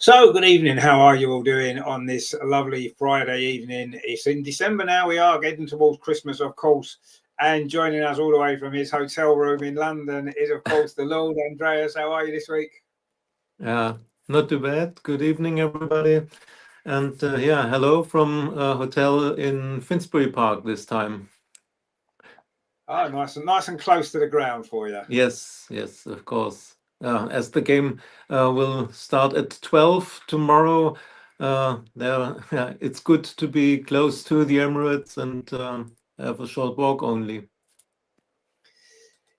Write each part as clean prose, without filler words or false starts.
So, good evening. How are you all doing on this lovely Friday evening? It's in December now. We are getting towards Christmas, of course. And joining us all the way from his hotel room in London is, of course, the Lord Andreas. How are you this week? Not too bad. Good evening, everybody. And hello from a hotel in Finsbury Park this time. Oh, nice and close to the ground for you. Yes, of course. As the game will start at 12 tomorrow, it's good to be close to the Emirates and have a short walk only.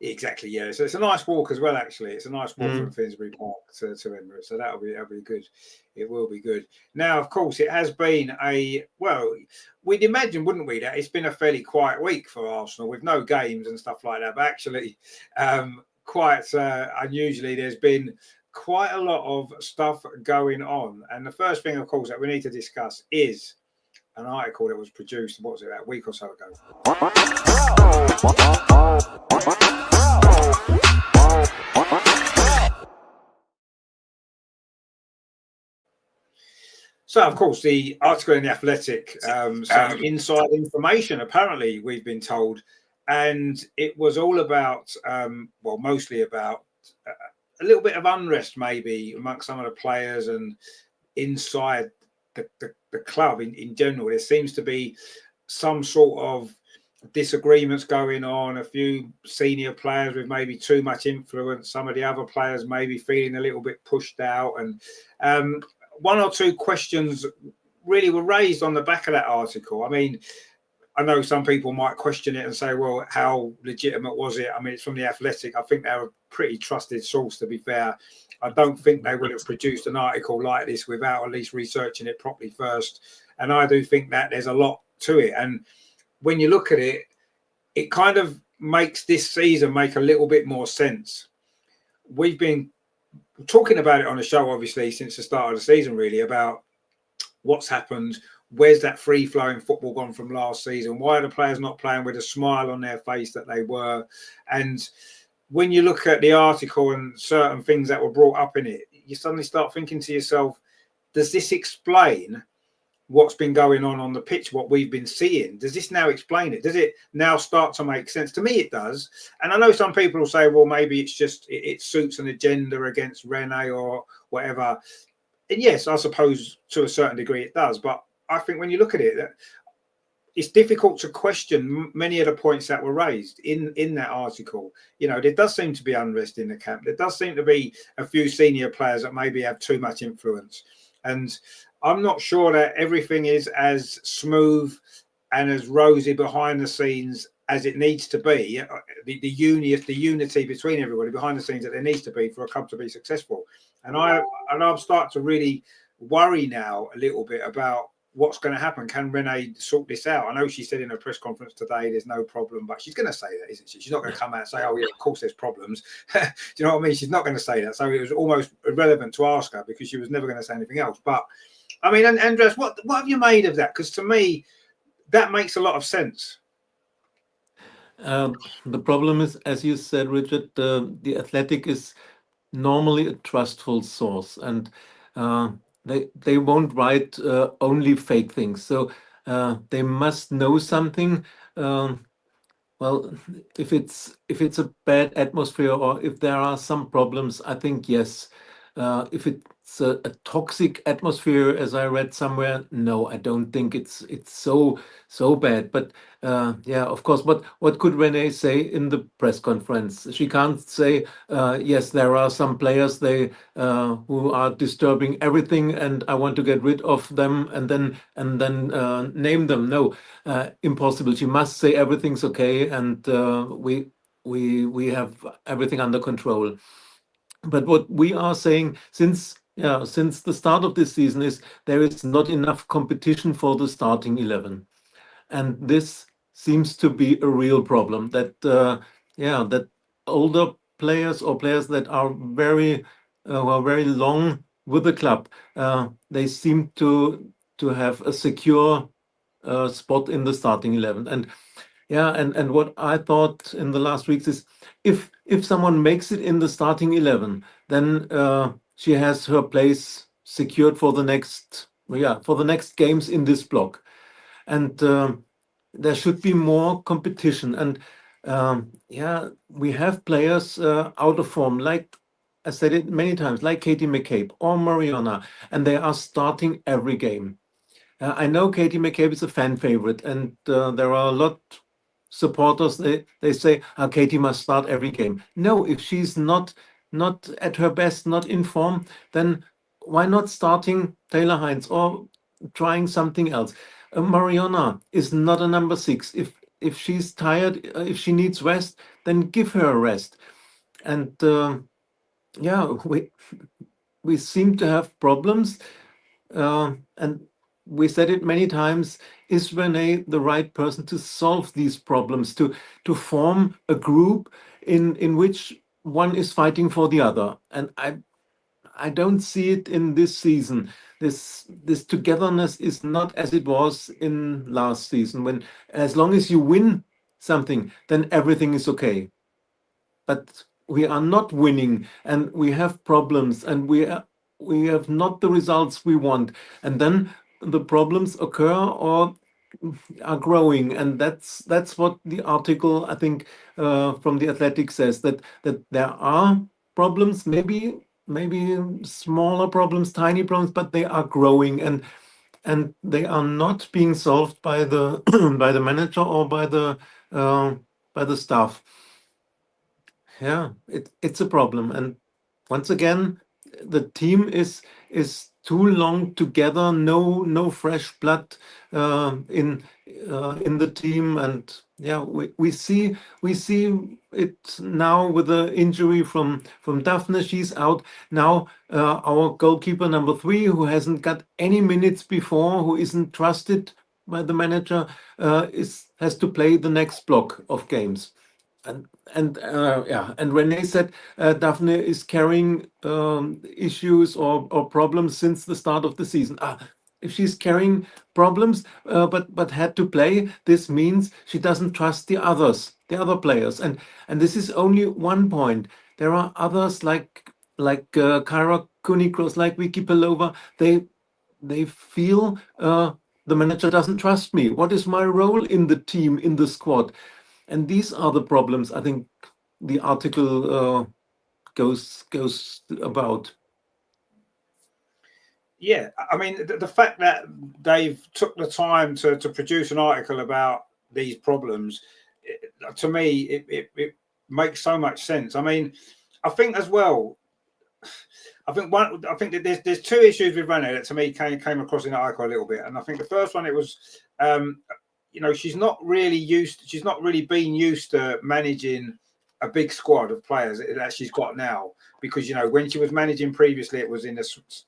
Exactly, yeah. So it's a nice walk as well, actually. It's a nice walk from Finsbury Park to Emirates. So that'll be good. It will be good. Now, of course, it has been we'd imagine, wouldn't we, that it's been a fairly quiet week for Arsenal with no games and stuff like that. But actually, quite unusually, there's been quite a lot of stuff going on. And the first thing, of course, that we need to discuss is an article that was produced, what was it, a week or so ago. So, of course, the article in The Athletic, some inside information, apparently, we've been told. And it was all about, mostly about a little bit of unrest, maybe, amongst some of the players and inside the club in general. There seems to be some sort of disagreements going on, a few senior players with maybe too much influence, some of the other players maybe feeling a little bit pushed out. And one or two questions really were raised on the back of that article. I mean, I know some people might question it and say, well, how legitimate was it? I mean, it's from The Athletic. I think they're a pretty trusted source, to be fair. I don't think they would have produced an article like this without at least researching it properly first. And I do think that there's a lot to it. And when you look at it, it kind of makes this season make a little bit more sense. We've been talking about it on the show, obviously, since the start of the season, really, about what's happened. Where's that free-flowing football gone from last season? Why are the players not playing with a smile on their face that they were? And when you look at the article and certain things that were brought up in it, you suddenly start thinking to yourself, does this explain what's been going on the pitch, what we've been seeing? Does this now explain it? Does it now start to make sense? To me, it does. And I know some people will say, well, maybe it's just it suits an agenda against Rene or whatever. And yes, I suppose to a certain degree it does. But I think when you look at it, it's difficult to question many of the points that were raised in that article. You know, there does seem to be unrest in the camp. There does seem to be a few senior players that maybe have too much influence. And I'm not sure that everything is as smooth and as rosy behind the scenes as it needs to be. The unity between everybody behind the scenes that there needs to be for a club to be successful. And I'm starting to really worry now a little bit about what's going to happen. Can Rene sort this out? I know she said in her press conference today there's no problem, but she's going to say that, isn't she? She's not going to come out and say, oh, yeah, of course there's problems. Do you know what I mean? She's not going to say that. So it was almost irrelevant to ask her because she was never going to say anything else. But, I mean, Andreas, what have you made of that? Because to me, that makes a lot of sense. The problem is, as you said, Richard, The Athletic is normally a trustful source, and they won't write only fake things. So they must know something. Well, if it's a bad atmosphere or if there are some problems, I think yes. If it's a toxic atmosphere, as I read somewhere, no, I don't think it's so bad. But of course. What could Renee say in the press conference? She can't say yes, there are some players who are disturbing everything, and I want to get rid of them, and then name them. No, impossible. She must say everything's okay, and we have everything under control. But what we are saying since the start of this season is there is not enough competition for the starting 11, and this seems to be a real problem. That older players or players that are very long with the club, they seem to have a secure spot in the starting 11. And what I thought in the last weeks is if someone makes it in the starting 11, then she has her place secured for the next games in this block. And there should be more competition. And we have players out of form, like I said it many times, like Katie McCabe or Mariana, and they are starting every game. I know Katie McCabe is a fan favorite, and there are a lot supporters. They say, Katie must start every game. No, if she's not at her best, not in form, then why not starting Taylor Hines or trying something else? Mariana is not a number 6. If she's tired, if she needs rest, then give her a rest. And we seem to have problems, and we said it many times. Is Renee the right person to solve these problems, to form a group in which one is fighting for the other? And I don't see it in this season. This togetherness is not as it was in last season, when as long as you win something, then everything is okay. But we are not winning, and we have problems, and we have not the results we want, and then the problems occur or are growing. And that's what the article, I think, from the Athletic says, that there are problems, maybe smaller problems, tiny problems, but they are growing, and they are not being solved by the by the manager or by the staff. Yeah, it's a problem. And once again, the team is too long together. No fresh blood in the team. And we see it now with the injury from Daphne. She's out now. Our goalkeeper number 3, who hasn't got any minutes before, who isn't trusted by the manager, has to play the next block of games. And Renee said Daphne is carrying issues or problems since the start of the season. If she's carrying problems, but had to play, this means she doesn't trust the other players. And this is only one point. There are others like Kyra Kunikros, like Vicky Pelova. They feel the manager doesn't trust me. What is my role in the team, in the squad? And these are the problems I think the article goes about. Yeah, I mean, the fact that they've took the time to produce an article about these problems, to me, it makes so much sense. I mean, I think as well, I think that there's 2 issues with Renee that to me came across in the article a little bit. And I think the first one, it was, she's not really been used to managing a big squad of players that she's got now, because when she was managing previously, it was in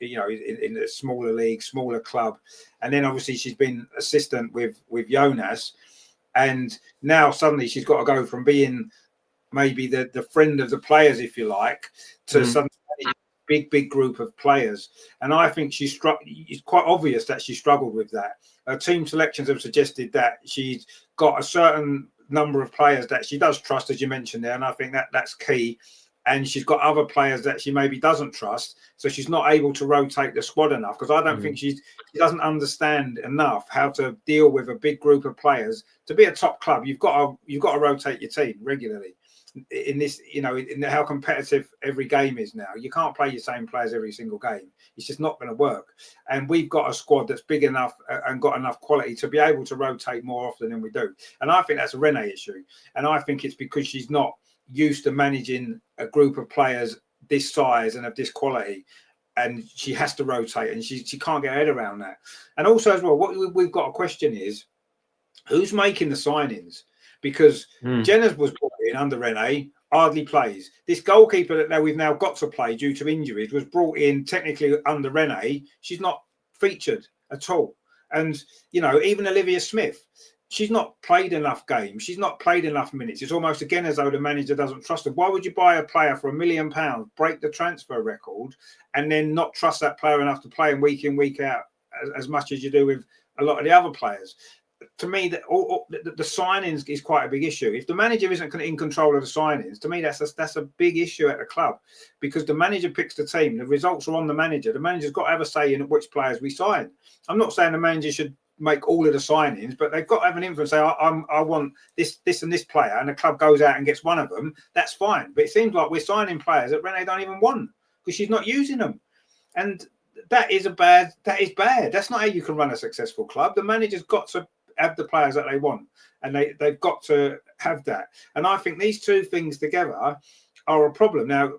in a smaller league, smaller club, and then obviously she's been assistant with Jonas, and now suddenly she's got to go from being maybe the friend of the players, if you like, to suddenly big group of players. And I think it's quite obvious that she struggled with that. Team selections have suggested that she's got a certain number of players that she does trust, as you mentioned there, and I think that's key. And she's got other players that she maybe doesn't trust, so she's not able to rotate the squad enough, because I don't think she doesn't understand enough how to deal with a big group of players. To be a top club, you've got to rotate your team regularly. In this, in how competitive every game is now, you can't play your same players every single game. It's just not going to work. And we've got a squad that's big enough and got enough quality to be able to rotate more often than we do. And I think that's a Renee issue. And I think it's because she's not used to managing a group of players this size and of this quality, and she has to rotate, and she can't get her head around that. And also as well, what we've got a question is, who's making the signings? Because Jenner's was brought in under Renee, hardly plays. This goalkeeper that we've now got to play due to injuries was brought in technically under Renee. She's not featured at all. And, even Olivia Smith, she's not played enough games. She's not played enough minutes. It's almost again as though the manager doesn't trust her. Why would you buy a player for £1 million, break the transfer record, and then not trust that player enough to play him week in, week out as much as you do with a lot of the other players? to me, that the signings is quite a big issue. If the manager isn't in control of the signings, to me that's a big issue at the club, because the manager picks the team. The results are on the manager. The manager's got to have a say in which players we sign. I'm not saying the manager should make all of the signings, but they've got to have an influence. Say, I want this and this player, and the club goes out and gets one of them. That's fine. But it seems like we're signing players that Renee don't even want because she's not using them, and that is bad. That's not how you can run a successful club. The manager's got to have the players that they want, and they've got to have that. And I think these two things together are a problem. Now,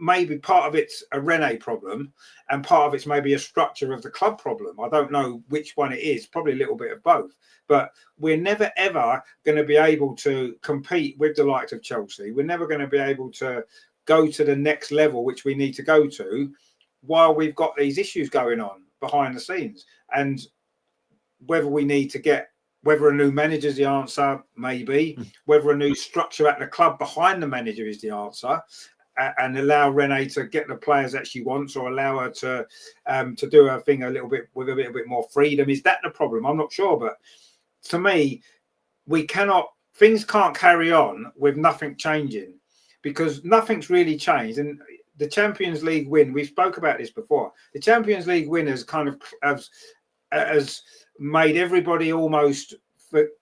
maybe part of it's a Renee problem and part of it's maybe a structure of the club problem. I don't know which one it is, probably a little bit of both. But we're never, ever going to be able to compete with the likes of Chelsea. We're never going to be able to go to the next level, which we need to go to, while we've got these issues going on behind the scenes. And whether we need to get, whether a new manager is the answer, maybe. Whether a new structure at the club behind the manager is the answer, and allow Renee to get the players that she wants, or allow her to do her thing a little bit with a little bit more freedom. Is that the problem? I'm not sure, but to me, things can't carry on with nothing changing, because nothing's really changed. And the Champions League win, we spoke about this before. The Champions League win has kind of has made everybody almost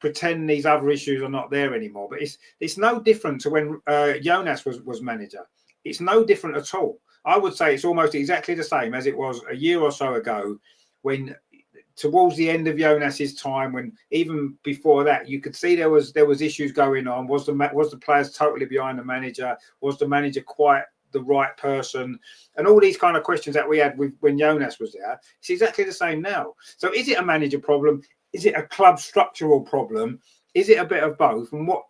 pretend these other issues are not there anymore. But it's no different to when Jonas was manager. It's no different at all. I would say it's almost exactly the same as it was a year or so ago, when towards the end of Jonas's time, when even before that, you could see there was issues going on. Was the players totally behind the manager? Was the manager quite the right person? And all these kind of questions that we had when Jonas was there. It's exactly the same now. So is it a manager problem? Is it a club structural problem? Is it a bit of both? And what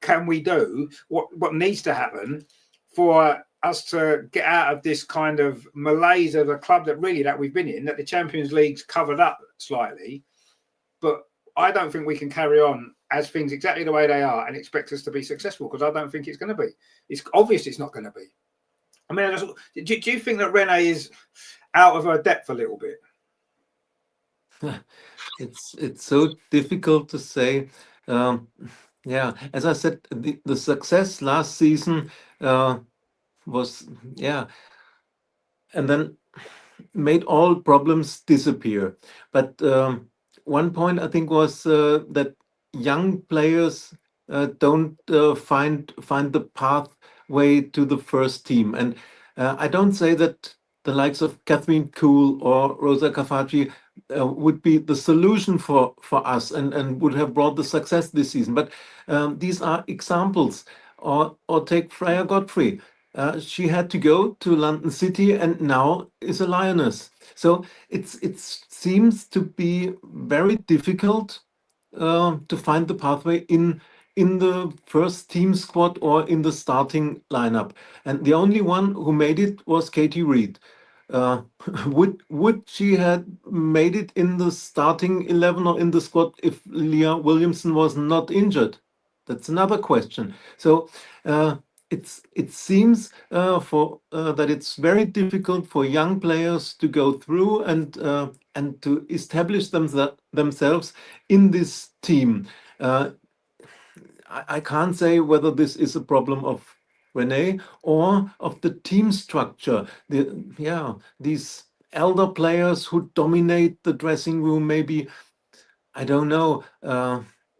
can we do? What needs to happen for us to get out of this kind of malaise of a club that we've been in, that the Champions League's covered up slightly? But I don't think we can carry on as things exactly the way they are and expect us to be successful, because I don't think it's going to be. It's obvious it's not going to be. I mean, do you think that Renee is out of her depth a little bit? It's so difficult to say. Yeah, as I said, the success last season was, and then made all problems disappear. But one point I think was that young players don't find the pathway to the first team. And I don't say that the likes of Catherine Kuhl or Rosa Kafaji would be the solution for us and would have brought the success this season. But these are examples. Or take Freya Godfrey. She had to go to London City and now is a Lioness. So it seems to be very difficult to find the pathway in the first team squad or in the starting lineup. And the only one who made it was Katie Reid. Would she had made it in the starting 11 or in the squad if Leah Williamson was not injured? That's another question. So it seems that it's very difficult for young players to go through and to establish themselves in this team. I can't say whether this is a problem of Renee or of the team structure. These elder players who dominate the dressing room, maybe, I don't know.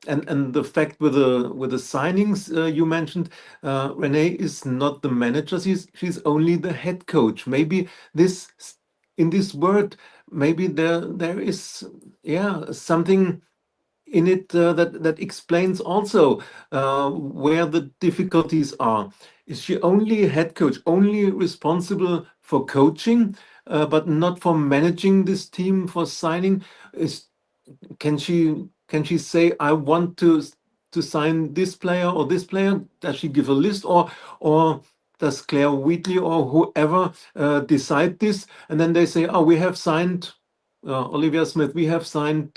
And the fact with the signings you mentioned, Renee is not the manager. She's only the head coach. Maybe in this word, maybe there is something in it that explains also where the difficulties are. Is she only head coach, only responsible for coaching, but not for managing this team, for signing? Can she say, I want to sign this player or this player? Does she give a list, or does Claire Wheatley or whoever decide this? And then they say, oh, we have signed Olivia Smith, we have signed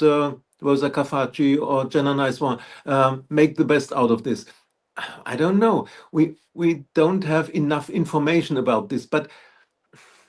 Rosa Kafaji or Jenna Nice-One. Make the best out of this. I don't know. We don't have enough information about this, but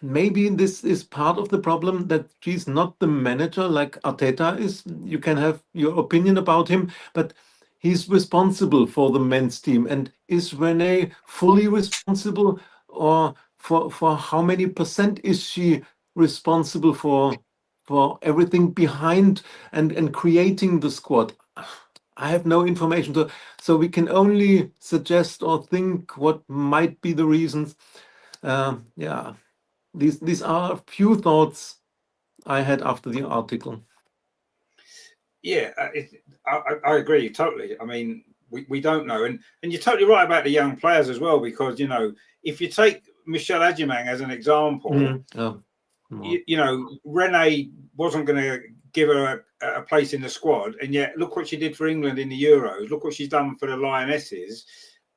maybe this is part of the problem, that she's not the manager like Arteta is. You can have your opinion about him, but he's responsible for the men's team. And is Renee fully responsible, or for how many percent is she responsible for everything behind and creating the squad? I have no information, so we can only suggest or think what might be the reasons. Yeah, these are a few thoughts I had after the article. Yeah, I agree totally. I mean, we don't know, and you're totally right about the young players as well, because if you take Michelle Adjumang as an example, Renee wasn't going to give her a place in the squad, and yet look what she did for England in the Euros. Look what she's done for the Lionesses.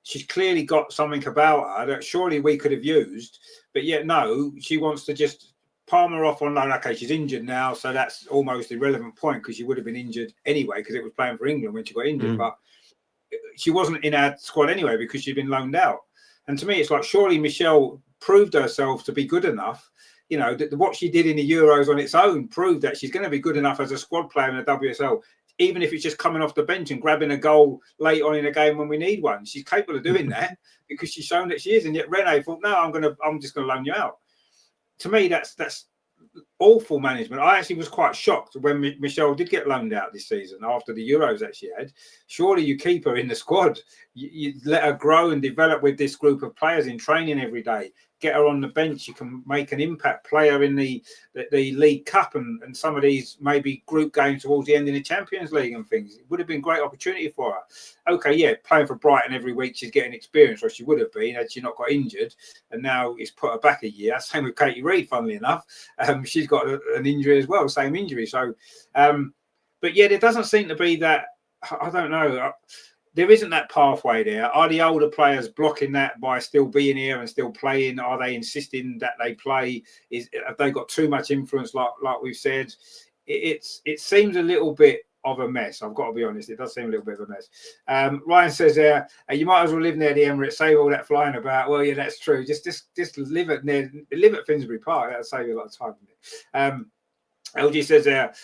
She's clearly got something about her that surely we could have used, but yet no, she wants to just palm her off on loan. Okay, she's injured now, so that's almost irrelevant point, because she would have been injured anyway, because it was playing for England when she got injured. But she wasn't in our squad anyway because she'd been loaned out. And to me, it's like, surely Michelle proved herself to be good enough. What she did in the Euros on its own proved that she's going to be good enough as a squad player in the WSL, even if it's just coming off the bench and grabbing a goal late on in a game when we need one. She's capable of doing that because she's shown that she is. And yet Renee thought, no, I'm just going to loan you out. To me, that's awful management. I actually was quite shocked when Michelle did get loaned out this season after the Euros that she had. Surely you keep her in the squad. You let her grow and develop with this group of players in training every day. Get her on the bench. You can make an impact, player in the League Cup and some of these maybe group games towards the end in the Champions League and things. It would have been a great opportunity for her. Okay, yeah, playing for Brighton every week, she's getting experience, or she would have been had she not got injured. And now it's put her back a year. Same with Katie Reid, funnily enough. She's got an injury as well, same injury. So, but yeah, there doesn't seem to be that. I don't know. There isn't that pathway there. Are the older players blocking that by still being here and still playing? Are they insisting that they play? Have they got too much influence, like we've said? It seems a little bit of a mess. I've got to be honest. It does seem a little bit of a mess. Ryan says there, you might as well live near the Emirates. Save all that flying about. Well, yeah, that's true. Just live at Finsbury Park. That'll save you a lot of time. LG says there,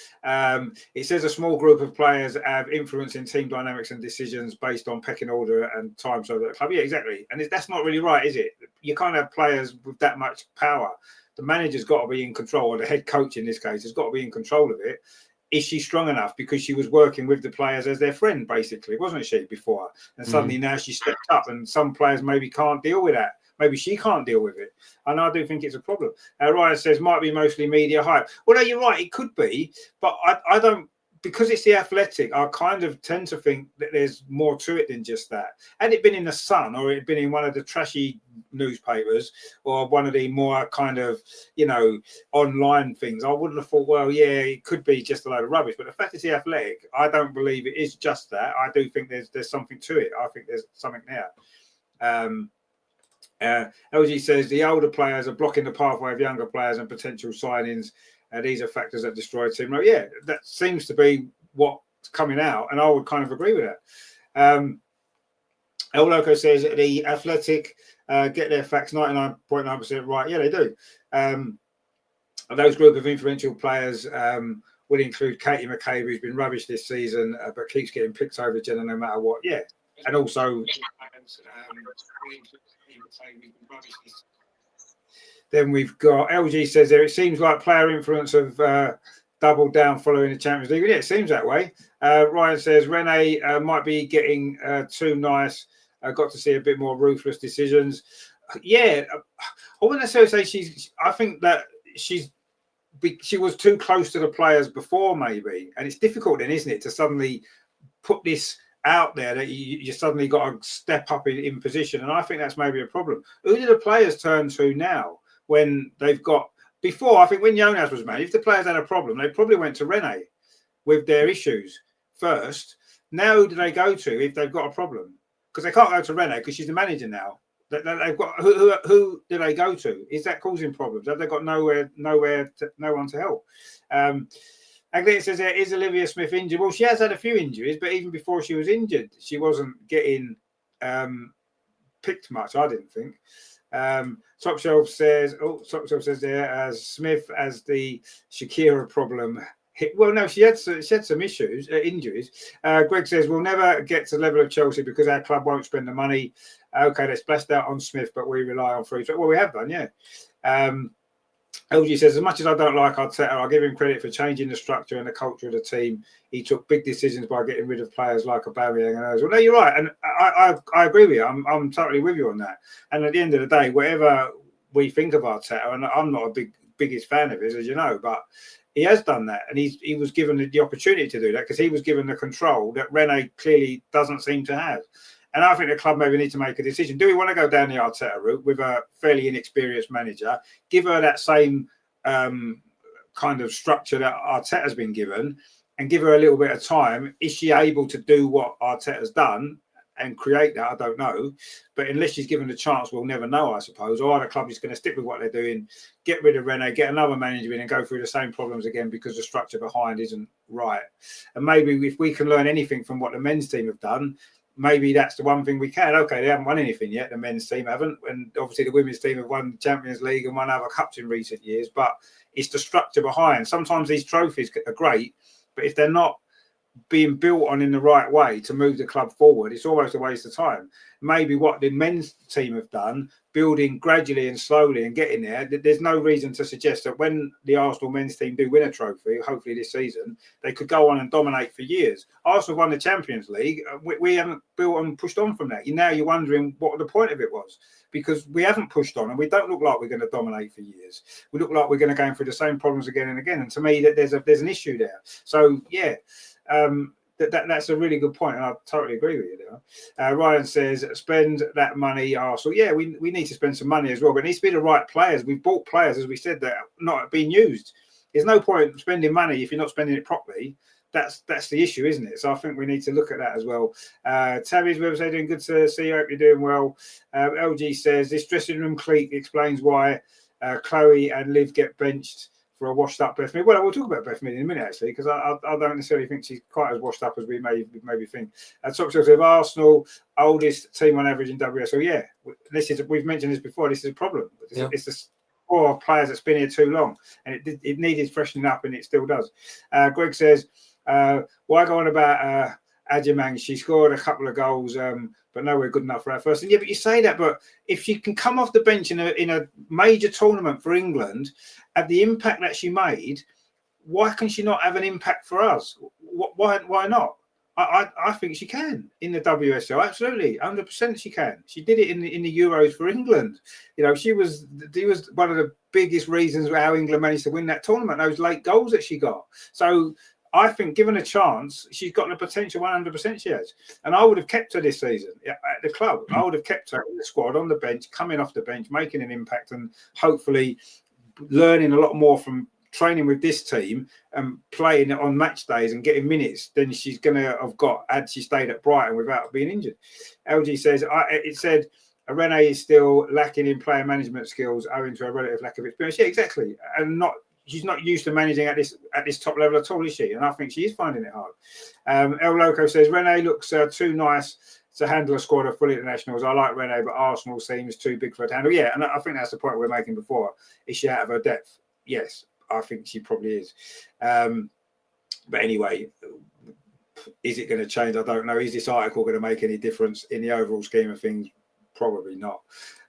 it says a small group of players have influence in team dynamics and decisions based on pecking order and time. So that club, yeah, exactly. And that's not really right, is it? You can't have players with that much power. The manager's got to be in control, or the head coach in this case has got to be in control of it. Is she strong enough? Because she was working with the players as their friend, basically, wasn't she, before? And suddenly now she stepped up, and some players maybe can't deal with that. Maybe she can't deal with it. And I do think it's a problem. Ryan says, might be mostly media hype. Well, no, you're right. It could be. But I don't, because it's the Athletic, I kind of tend to think that there's more to it than just that. Had it been in the Sun, or it had been in one of the trashy newspapers, or one of the more kind of, online things, I wouldn't have thought, well, yeah, it could be just a load of rubbish. But the fact it's the Athletic, I don't believe it is just that. I do think there's something to it. I think there's something there. LG says the older players are blocking the pathway of younger players and potential signings. These are factors that destroy a team. Yeah, that seems to be what's coming out, and I would kind of agree with that. El Loco says the Athletic get their facts 99.9% right. Yeah, they do. Those group of influential players would include Katie McCabe, who's been rubbish this season, but keeps getting picked over Jenna no matter what. Yeah, and also. Then we've got LG says there, it seems like player influence have doubled down following the Champions League. Yeah, it seems that way. Ryan says Renee might be getting too nice. Got to see a bit more ruthless decisions. Yeah, I wouldn't necessarily say I think that she was too close to the players before, maybe. And it's difficult then, isn't it, to suddenly put this out there that you suddenly got to step up in position. And I think that's maybe a problem. Who do the players turn to now when they've got... Before, I think when Jonas was made, if the players had a problem, they probably went to Renee with their issues first. Now who do they go to if they've got a problem? Because they can't go to Renee because she's the manager now. They've got who do they go to? Is that causing problems? Have they got no one to help? Agnes says, is Olivia Smith injured? Well, she has had a few injuries, but even before she was injured, she wasn't getting picked much, I didn't think. Top Shelf says there as Smith as the Shakira problem. Well, no, she had some issues, injuries. Greg says we'll never get to the level of Chelsea because our club won't spend the money. Okay, let's blast out on Smith, but we rely on free. Well, we have done, yeah. LG says, as much as I don't like Arteta, I'll give him credit for changing the structure and the culture of the team. He took big decisions by getting rid of players like Aubameyang and others. Well, no, you're right, and I agree with you. I'm totally with you on that. And at the end of the day, whatever we think of Arteta, and I'm not a biggest fan of his, as you know, but he has done that, and he was given the opportunity to do that because he was given the control that Rene clearly doesn't seem to have. And I think the club maybe need to make a decision. Do we want to go down the Arteta route with a fairly inexperienced manager, give her that same kind of structure that Arteta's been given, and give her a little bit of time? Is she able to do what Arteta's done and create that? I don't know. But unless she's given the chance, we'll never know, I suppose. Or the club is going to stick with what they're doing, get rid of Rene, get another manager in and go through the same problems again because the structure behind isn't right. And maybe if we can learn anything from what the men's team have done, maybe that's the one thing we can. Okay, they haven't won anything yet. The men's team haven't. And obviously the women's team have won the Champions League and won other cups in recent years. But it's the structure behind. Sometimes these trophies are great, but if they're not being built on in the right way to move the club forward, it's almost a waste of time. Maybe what the men's team have done, building gradually and slowly and getting there, there's no reason to suggest that when the Arsenal men's team do win a trophy, hopefully this season, they could go on and dominate for years. Arsenal won the Champions League. We haven't built and pushed on from that. Now you're wondering what the point of it was, because we haven't pushed on and we don't look like we're going to dominate for years. We look like we're going to go through the same problems again and again. And to me, that there's an issue there. So, yeah. That's a really good point, and I totally agree with you there. Ryan says, spend that money, Arsenal. Yeah, we need to spend some money as well, but it needs to be the right players. We've bought players, as we said, that are not being used. There's no point spending money if you're not spending it properly. That's the issue, isn't it? So I think we need to look at that as well. Tabby's website, doing good to see you. Hope you're doing well. LG says, this dressing room clique explains why Chloe and Liv get benched for a washed up Beth Mead. Well, we'll talk about Beth Mead in a minute, actually, because I don't necessarily think she's quite as washed up as we maybe think. Top Shelf of Arsenal, oldest team on average in WSL. Yeah, we've mentioned this before. This is a problem. It's the core players that's been here too long, and it needed freshening up, and it still does. Greg says, why go on about Adjamang? She scored a couple of goals, but nowhere good enough for our first. And yeah, but you say that, but if she can come off the bench in a major tournament for England, have the impact that she made, why can she not have an impact for us? Why not? I think she can in the WSL. Absolutely, 100% she can. She did it in the Euros for England. You know, she was one of the biggest reasons how England managed to win that tournament. Those late goals that she got. So I think, given a chance, she's got the potential. 100% she has. And I would have kept her this season at the club. I would have kept her in the squad, on the bench, coming off the bench, making an impact, and hopefully learning a lot more from training with this team and playing on match days and getting minutes than she's going to have got had she stayed at Brighton without being injured. LG says, it said, Rene is still lacking in player management skills owing to a relative lack of experience. Yeah, exactly. And she's not used to managing at this top level at all, is she? And I think she is finding it hard. El Loco says, Rene looks too nice to handle a squad of full internationals. I like Rene, but Arsenal seems too big for her to handle. Yeah, and I think that's the point we're making before. Is she out of her depth? Yes, I think she probably is. But anyway, is it going to change? I don't know. Is this article going to make any difference in the overall scheme of things? Probably not.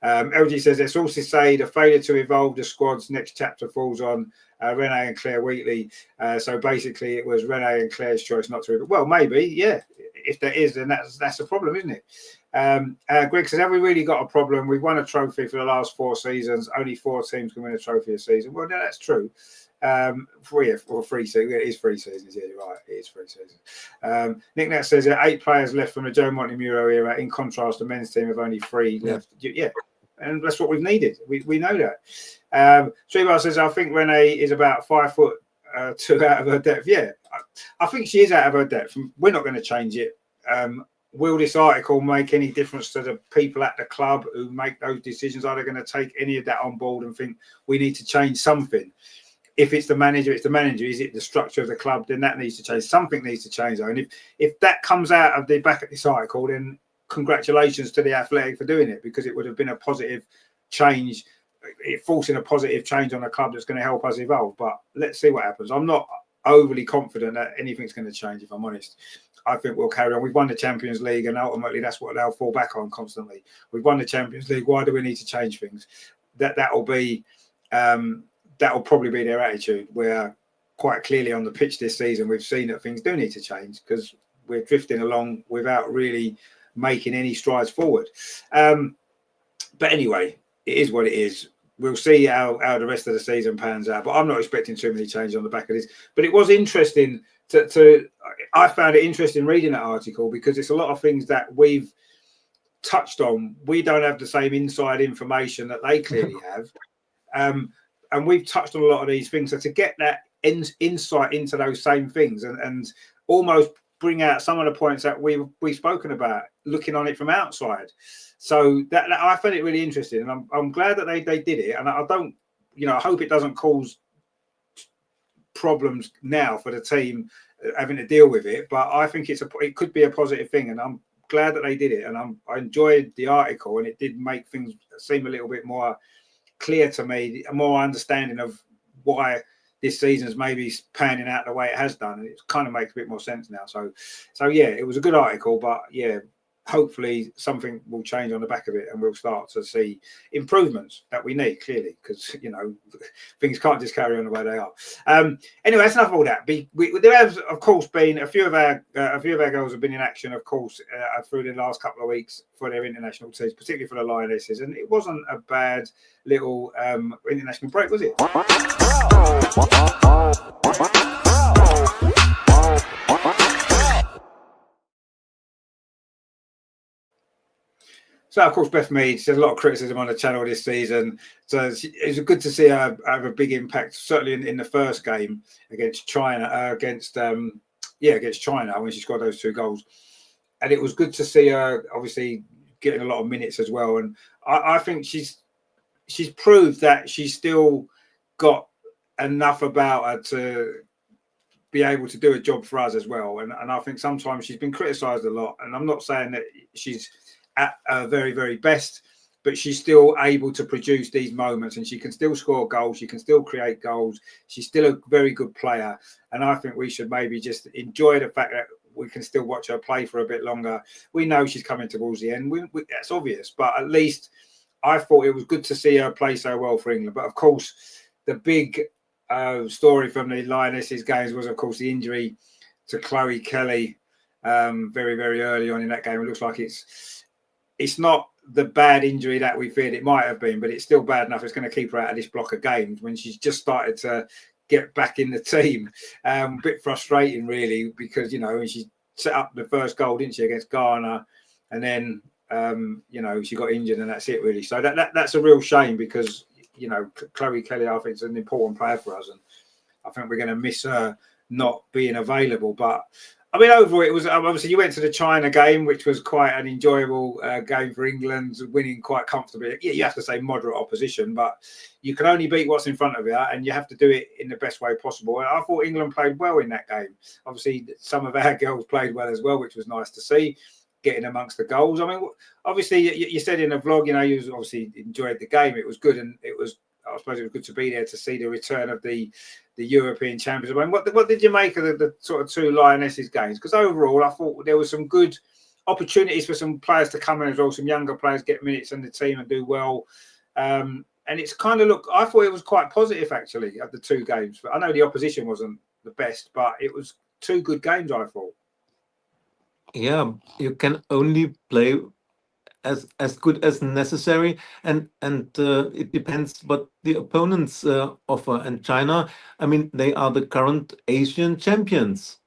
LG says, their sources say the failure to evolve the squad's next chapter falls on Rene and Claire Wheatley. So basically it was Rene and Claire's choice not to. Well, maybe, yeah. If there is, then that's a problem, isn't it? Greg says, have we really got a problem? We've won a trophy for the last 4 seasons. Only 4 teams can win a trophy a season. Well, no, that's true. 3 seasons. It is 3 seasons. Yeah, you're right. It is 3 seasons. Nick Nat says 8 players left from the Joe Montemurro era. In contrast, the men's team have only 3 left. Yeah. And that's what we've needed. We know that. Trebar says, I think Rene is about 5 foot 2 out of her depth. Yeah, I think she is out of her depth. We're not going to change it. Will this article make any difference to the people at the club who make those decisions? Are they going to take any of that on board and think we need to change something? If it's the manager, it's the manager. Is it the structure of the club? Then that needs to change. Something needs to change, though. And if that comes out of the back of this article, then congratulations to the Athletic for doing it, because it would have been a positive change, forcing a positive change on a club that's going to help us evolve. But let's see what happens. I'm not overly confident that anything's going to change, if I'm honest. I think we'll carry on. We've won the Champions League, and ultimately that's what they'll fall back on constantly. We've won the Champions League. Why do we need to change things? That'll probably be their attitude, where quite clearly on the pitch this season we've seen that things do need to change, because we're drifting along without really making any strides forward. But anyway, it is what it is. We'll see how the rest of the season pans out. But I'm not expecting too many changes on the back of this. But it was interesting I found it interesting reading that article, because it's a lot of things that we've touched on. We don't have the same inside information that they clearly have. And we've touched on a lot of these things. So to get that insight into those same things and almost bring out some of the points that we've spoken about, looking on it from outside. So that I found it really interesting, and I'm glad that they did it. And I don't, I hope it doesn't cause problems now for the team having to deal with it. But I think it could be a positive thing, and I'm glad that they did it. And I enjoyed the article, and it did make things seem a little bit more clear to me, a more understanding of why this season's maybe panning out the way it has done, and it kind of makes a bit more sense now. So yeah, it was a good article, but yeah, hopefully something will change on the back of it, and we'll start to see improvements that we need, clearly, because things can't just carry on the way they are. Anyway, that's enough of all that. There has, of course, been a few of our girls have been in action, of course, through the last couple of weeks for their international teams, particularly for the Lionesses, and it wasn't a bad little international break, was it? So, of course, Beth Mead, there's a lot of criticism on the channel this season. So it's good to see her have a big impact, certainly in the first game against China, against China, when she scored those 2 goals. And it was good to see her, obviously, getting a lot of minutes as well. And I think she's proved that she's still got enough about her to be able to do a job for us as well. And I think sometimes she's been criticised a lot. And I'm not saying that she's at her very, very best, but she's still able to produce these moments, and she can still score goals. She can still create goals. She's still a very good player. And I think we should maybe just enjoy the fact that we can still watch her play for a bit longer. We know she's coming towards the end. That's obvious, but at least I thought it was good to see her play so well for England. But of course, the big story from the Lionesses games was, of course, the injury to Chloe Kelly very, very early on in that game. It looks like it's not the bad injury that we feared it might have been, but it's still bad enough. It's going to keep her out of this block of games when she's just started to get back in the team. A bit frustrating, really, because, when she set up the first goal, didn't she, against Ghana, and then, she got injured, and that's it, really. So that's a real shame, because, Chloe Kelly, I think, is an important player for us, and I think we're going to miss her not being available. But I mean, overall, it was obviously you went to the China game, which was quite an enjoyable game for England, winning quite comfortably. Yeah, you have to say moderate opposition, but you can only beat what's in front of you, and you have to do it in the best way possible. And I thought England played well in that game. Obviously, some of our girls played well as well, which was nice to see, getting amongst the goals. I mean, obviously, you said in the vlog, you obviously enjoyed the game. It was good, and I suppose it was good to be there to see the return of the European champions. I mean, what did you make of the sort of 2 Lionesses games? Because overall, I thought there were some good opportunities for some players to come in as well, some younger players get minutes in the team and do well. And it's kind of I thought it was quite positive, actually, at the 2 games. But I know the opposition wasn't the best, but it was 2 good games, I thought. Yeah, you can only play as good as necessary, and it depends what the opponents offer. And China, I mean, they are the current Asian champions,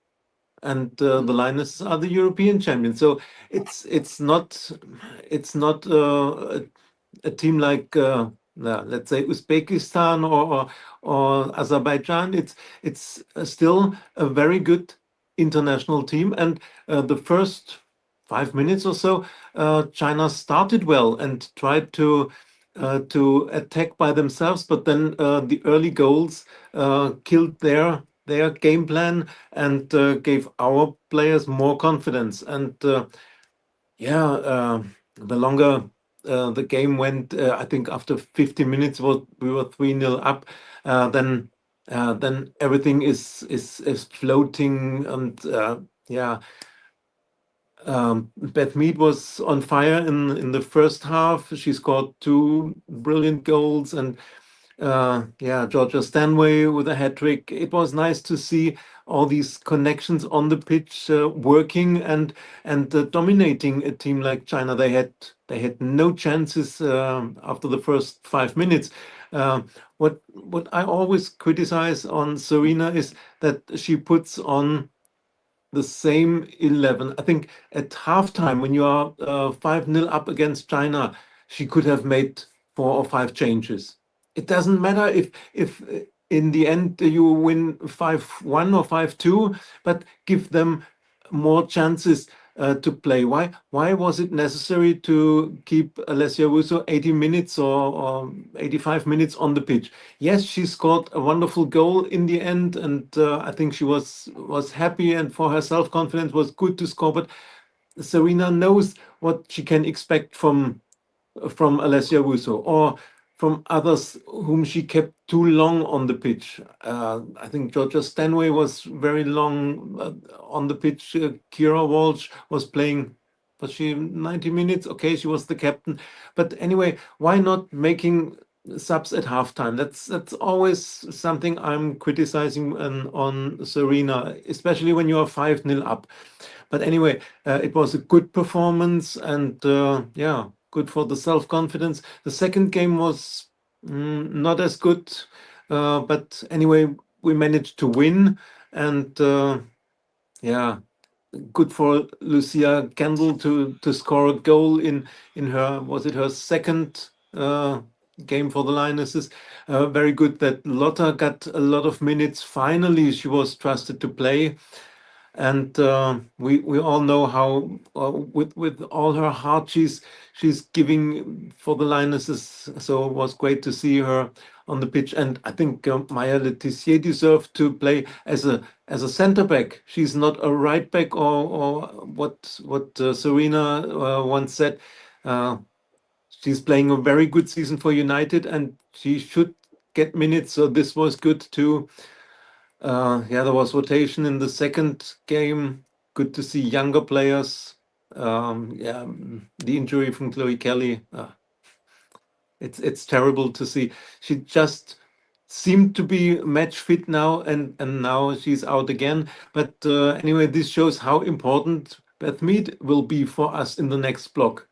and the Lionesses are the European champions. So it's not a team like let's say Uzbekistan or Azerbaijan. It's still a very good international team, and the first 5 minutes or so, China started well and tried to attack by themselves, but then the early goals killed their game plan and gave our players more confidence. And the longer the game went, I think after 50 minutes, we were 3-0 up. Then everything is floating, and yeah. Beth Mead was on fire in the first half. She scored 2 brilliant goals, and yeah, Georgia Stanway with a hat trick. It was nice to see all these connections on the pitch working and dominating a team like China. They had no chances after the first 5 minutes. What I always criticize on Serena is that she puts on the same 11. I think at halftime, when you are 5-0 up against China, she could have made 4 or 5 changes. It doesn't matter if in the end you win 5-1 or 5-2, but give them more chances to play. Why was it necessary to keep Alessia Russo 80 minutes or 85 minutes on the pitch? Yes, she scored a wonderful goal in the end, and I think she was happy, and for her self-confidence was good to score. But Serena knows what she can expect from Alessia Russo or from others whom she kept too long on the pitch. I think Georgia Stanway was very long on the pitch. Kira Walsh was playing, was she 90 minutes? Okay, she was the captain. But anyway, why not making subs at halftime? That's always something I'm criticizing on Serena, especially when you are 5-0 up. But anyway, it was a good performance, and yeah, good for the self-confidence. The second game was not as good, but anyway, we managed to win, and yeah, good for Lucia Kendall to score a goal in her, was it her second game for the Lionesses? Very good that Lotta got a lot of minutes. Finally, she was trusted to play. And we all know how with all her heart she's giving for the Lionesses. So it was great to see her on the pitch. And I think Maya Letizier deserved to play as a center back. She's not a right back, or what Serena once said. She's playing a very good season for United, and she should get minutes. So this was good too. Yeah, there was rotation in the second game. Good to see younger players. Yeah, the injury from Chloe Kelly. It's terrible to see. She just seemed to be match fit now, and now she's out again. But anyway, this shows how important Beth Mead will be for us in the next block.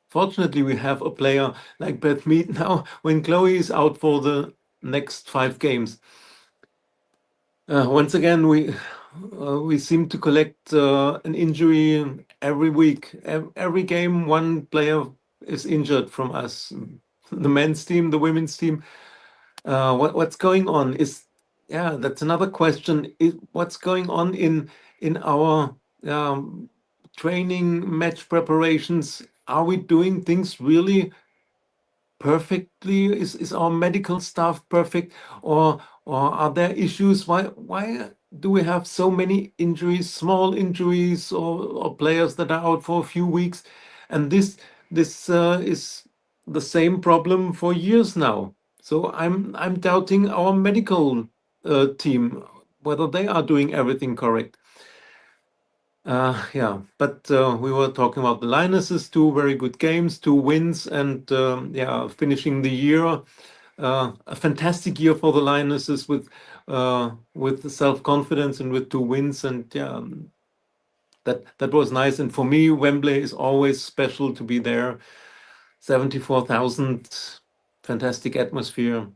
Fortunately, we have a player like Beth Mead now when Chloe is out for the next 5 games. Once again, we seem to collect an injury every week. Every game, one player is injured from us. The men's team, the women's team. What's going on? Yeah, that's another question. What's going on in our training match preparations? Are we doing things really perfectly? Is our medical staff perfect, or are there issues? Why do we have so many injuries, small injuries, or players that are out for a few weeks? And this is the same problem for years now. So I'm doubting our medical team, whether they are doing everything correct. Yeah, but we were talking about the Lionesses, 2 very good games, 2 wins, and yeah, finishing the year, a fantastic year for the Lionesses with self-confidence and with 2 wins, and yeah, that was nice. And for me, Wembley is always special to be there. 74,000, fantastic atmosphere.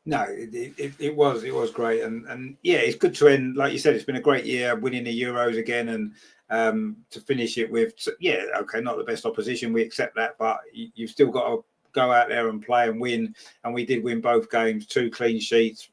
No, it was great, and yeah, it's good to end. Like you said, it's been a great year, winning the Euros again, and to finish it with, yeah, okay, not the best opposition, we accept that, but you've still got to go out there and play and win. And we did win both games, 2 clean sheets,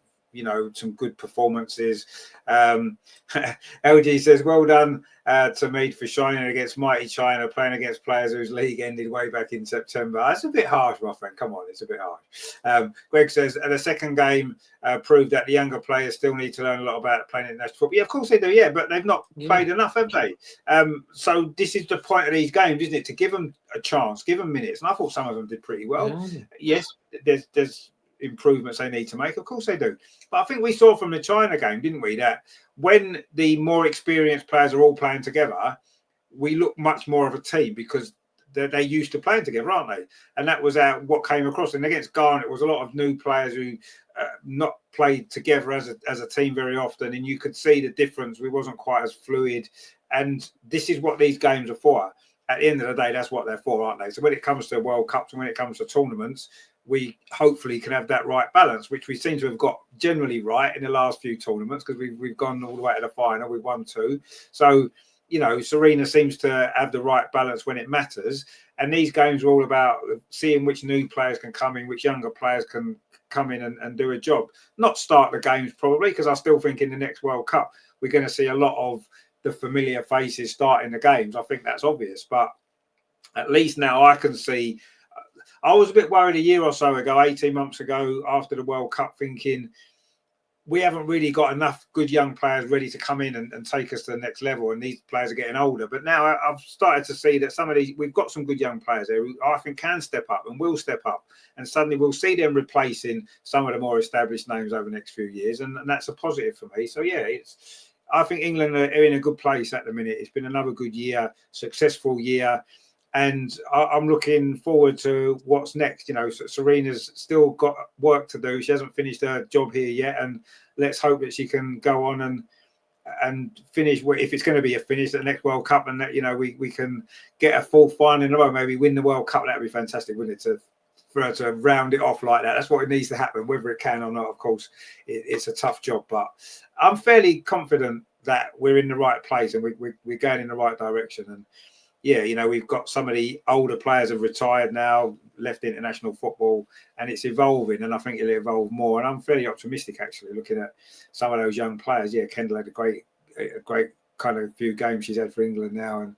some good performances. LG says, well done to Mead for shining against mighty China, playing against players whose league ended way back in September. That's a bit harsh, my friend. Come on, it's a bit harsh. Greg says, the second game proved that the younger players still need to learn a lot about playing international football. Yeah, of course they do, yeah, but they've not played enough, have they? So this is the point of these games, isn't it? To give them a chance, give them minutes. And I thought some of them did pretty well. Yes, there's improvements they need to make. Of course they do. But I think we saw from the China game, didn't we, that when the more experienced players are all playing together, we look much more of a team because they're used to playing together, aren't they? And that was what came across. And against Ghana, it was a lot of new players who not played together as a team very often. And you could see the difference. We wasn't quite as fluid. And this is what these games are for. At the end of the day, that's what they're for, aren't they? So when it comes to World Cups and when it comes to tournaments, we hopefully can have that right balance, which we seem to have got generally right in the last few tournaments because we've gone all the way to the final. We've won 2. So, Serena seems to have the right balance when it matters. And these games are all about seeing which new players can come in, which younger players can come in and do a job. Not start the games probably, because I still think in the next World Cup, we're going to see a lot of the familiar faces starting the games. I think that's obvious. But at least now I can see. I was a bit worried a year or so ago, 18 months ago, after the World Cup, thinking we haven't really got enough good young players ready to come in and take us to the next level. And these players are getting older. But now I've started to see that some of these, we've got some good young players there who I think can step up and will step up. And suddenly we'll see them replacing some of the more established names over the next few years. And that's a positive for me. So, yeah, I think England are in a good place at the minute. It's been another good year, successful year. And I'm looking forward to what's next. Serena's still got work to do. She hasn't finished her job here yet. And let's hope that she can go on and finish, if it's going to be a finish, at the next World Cup. And that, we can get a full final in a row, maybe win the World Cup. That would be fantastic, wouldn't it? For her to round it off like that. That's what it needs to happen. Whether it can or not, of course, it's a tough job. But I'm fairly confident that we're in the right place and we're going in the right direction. And yeah, we've got some of the older players have retired now, left international football, and it's evolving, and I think it'll evolve more. And I'm fairly optimistic, actually, looking at some of those young players. Yeah, Kendall had a great kind of few games she's had for England now. And,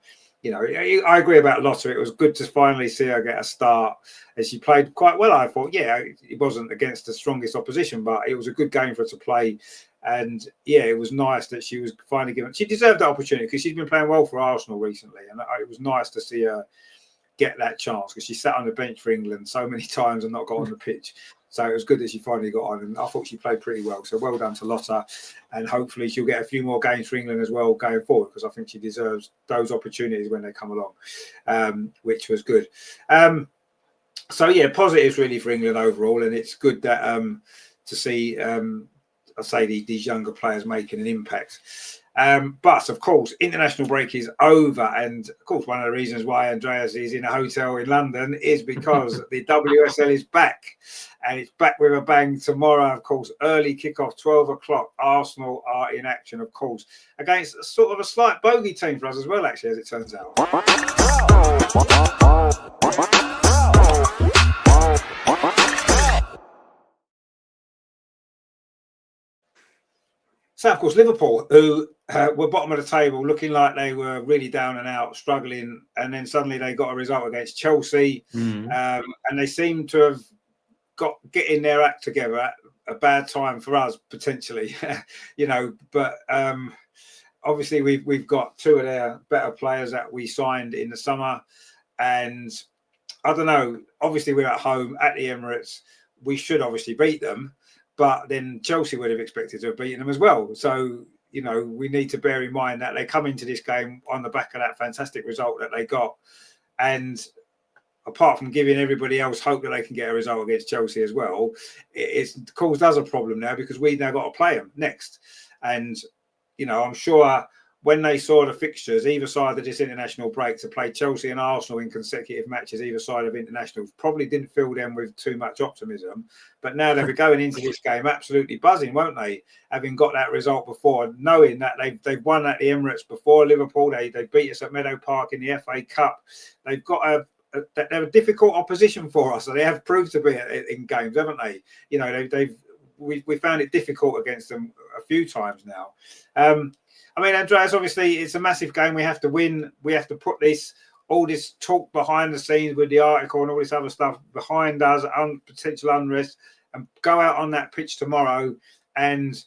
I agree about Lotta. It was good to finally see her get a start. And she played quite well, I thought. Yeah, it wasn't against the strongest opposition, but it was a good game for her to play. And yeah, it was nice that she was finally given. She deserved that opportunity because she's been playing well for Arsenal recently, and it was nice to see her get that chance because she sat on the bench for England so many times and not got on the pitch. So it was good that she finally got on, and I thought she played pretty well. So well done to Lotta, and hopefully she'll get a few more games for England as well going forward because I think she deserves those opportunities when they come along, which was good. So yeah, positives really for England overall, and it's good that to see. I say these younger players making an impact. But of course, international break is over. And of course, one of the reasons why Andreas is in a hotel in London is because the WSL is back. And it's back with a bang tomorrow, of course, early kickoff, 12 o'clock. Arsenal are in action, of course, against sort of a slight bogey team for us as well, actually, as it turns out. So, of course, Liverpool, who were bottom of the table, looking like they were really down and out, struggling, and then suddenly they got a result against Chelsea, and they seem to have got getting their act together at a bad time for us, potentially, But obviously, we've got 2 of their better players that we signed in the summer, and I don't know. Obviously, we're at home at the Emirates. We should obviously beat them. But then Chelsea would have expected to have beaten them as well. So, we need to bear in mind that they come into this game on the back of that fantastic result that they got. And apart from giving everybody else hope that they can get a result against Chelsea as well, it's caused us a problem now because we've now got to play them next. And, I'm sure when they saw the fixtures, either side of this international break, to play Chelsea and Arsenal in consecutive matches, either side of internationals, probably didn't fill them with too much optimism. But now they'll be going into this game absolutely buzzing, won't they? Having got that result before, knowing that they've won at the Emirates before Liverpool, they beat us at Meadow Park in the FA Cup. They've got they're a difficult opposition for us, so they have proved to be in games, haven't they? They've we found it difficult against them a few times now. I mean, Andreas, obviously it's a massive game. We have to win. We have to put all this talk behind the scenes with the article and all this other stuff behind us, potential unrest, and go out on that pitch tomorrow and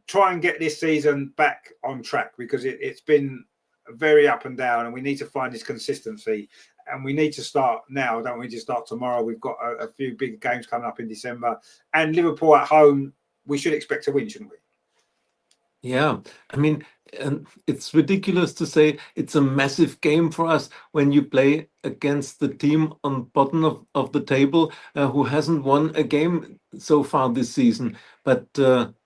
try and get this season back on track, because it's been very up and down, and we need to find this consistency. And we need to start now, don't we? Just start tomorrow. We've got a few big games coming up in December, and Liverpool at home, we should expect to win, shouldn't we? Yeah, I mean, and it's ridiculous to say it's a massive game for us when you play against the team on bottom of the table who hasn't won a game so far this season. But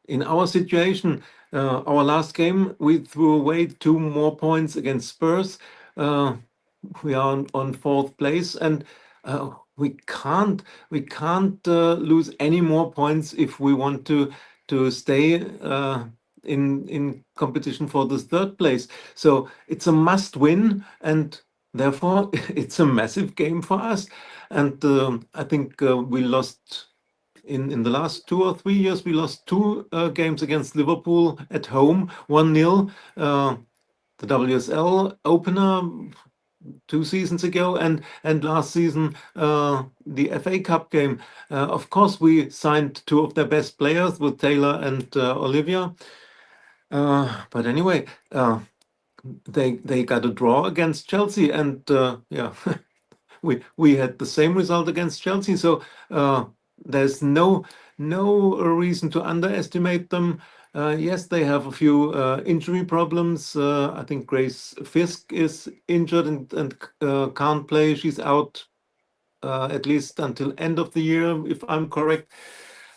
in our situation, our last game, we threw away 2 more points against Spurs. We are on 4th place, and we can't lose any more points if we want to stay in competition for this 3rd place. So it's a must win, and therefore it's a massive game for us. And I think we lost in the last 2 or 3 years. We lost 2 games against Liverpool at home, 1-0. The WSL opener 2 seasons ago, and last season the FA Cup game. Of course, we signed 2 of their best players with Taylor and Olivia. But anyway, they got a draw against Chelsea, and yeah, we had the same result against Chelsea. So there's no reason to underestimate them. Yes, they have a few injury problems. I think Grace Fisk is injured and can't play. She's out at least until end of the year, if I'm correct.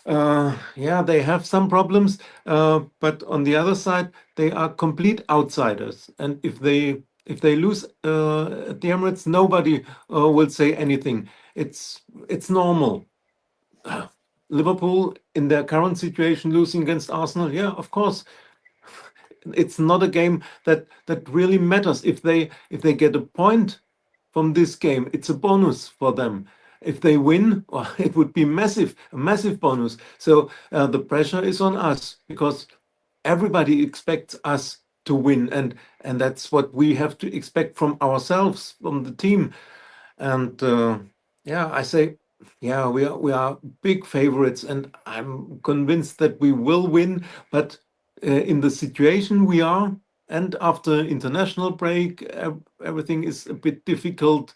Yeah, they have some problems, but on the other side, they are complete outsiders. And if they lose at the Emirates, nobody will say anything. It's normal. Liverpool, in their current situation, losing against Arsenal, yeah, of course. It's not a game that really matters. If they get a point from this game, it's a bonus for them. If they win, well, it would be a massive bonus. So the pressure is on us, because everybody expects us to win, and that's what we have to expect from ourselves, from the team. And yeah, I say, yeah, we are big favorites, and I'm convinced that we will win. But in the situation we are, and after international break, everything is a bit difficult.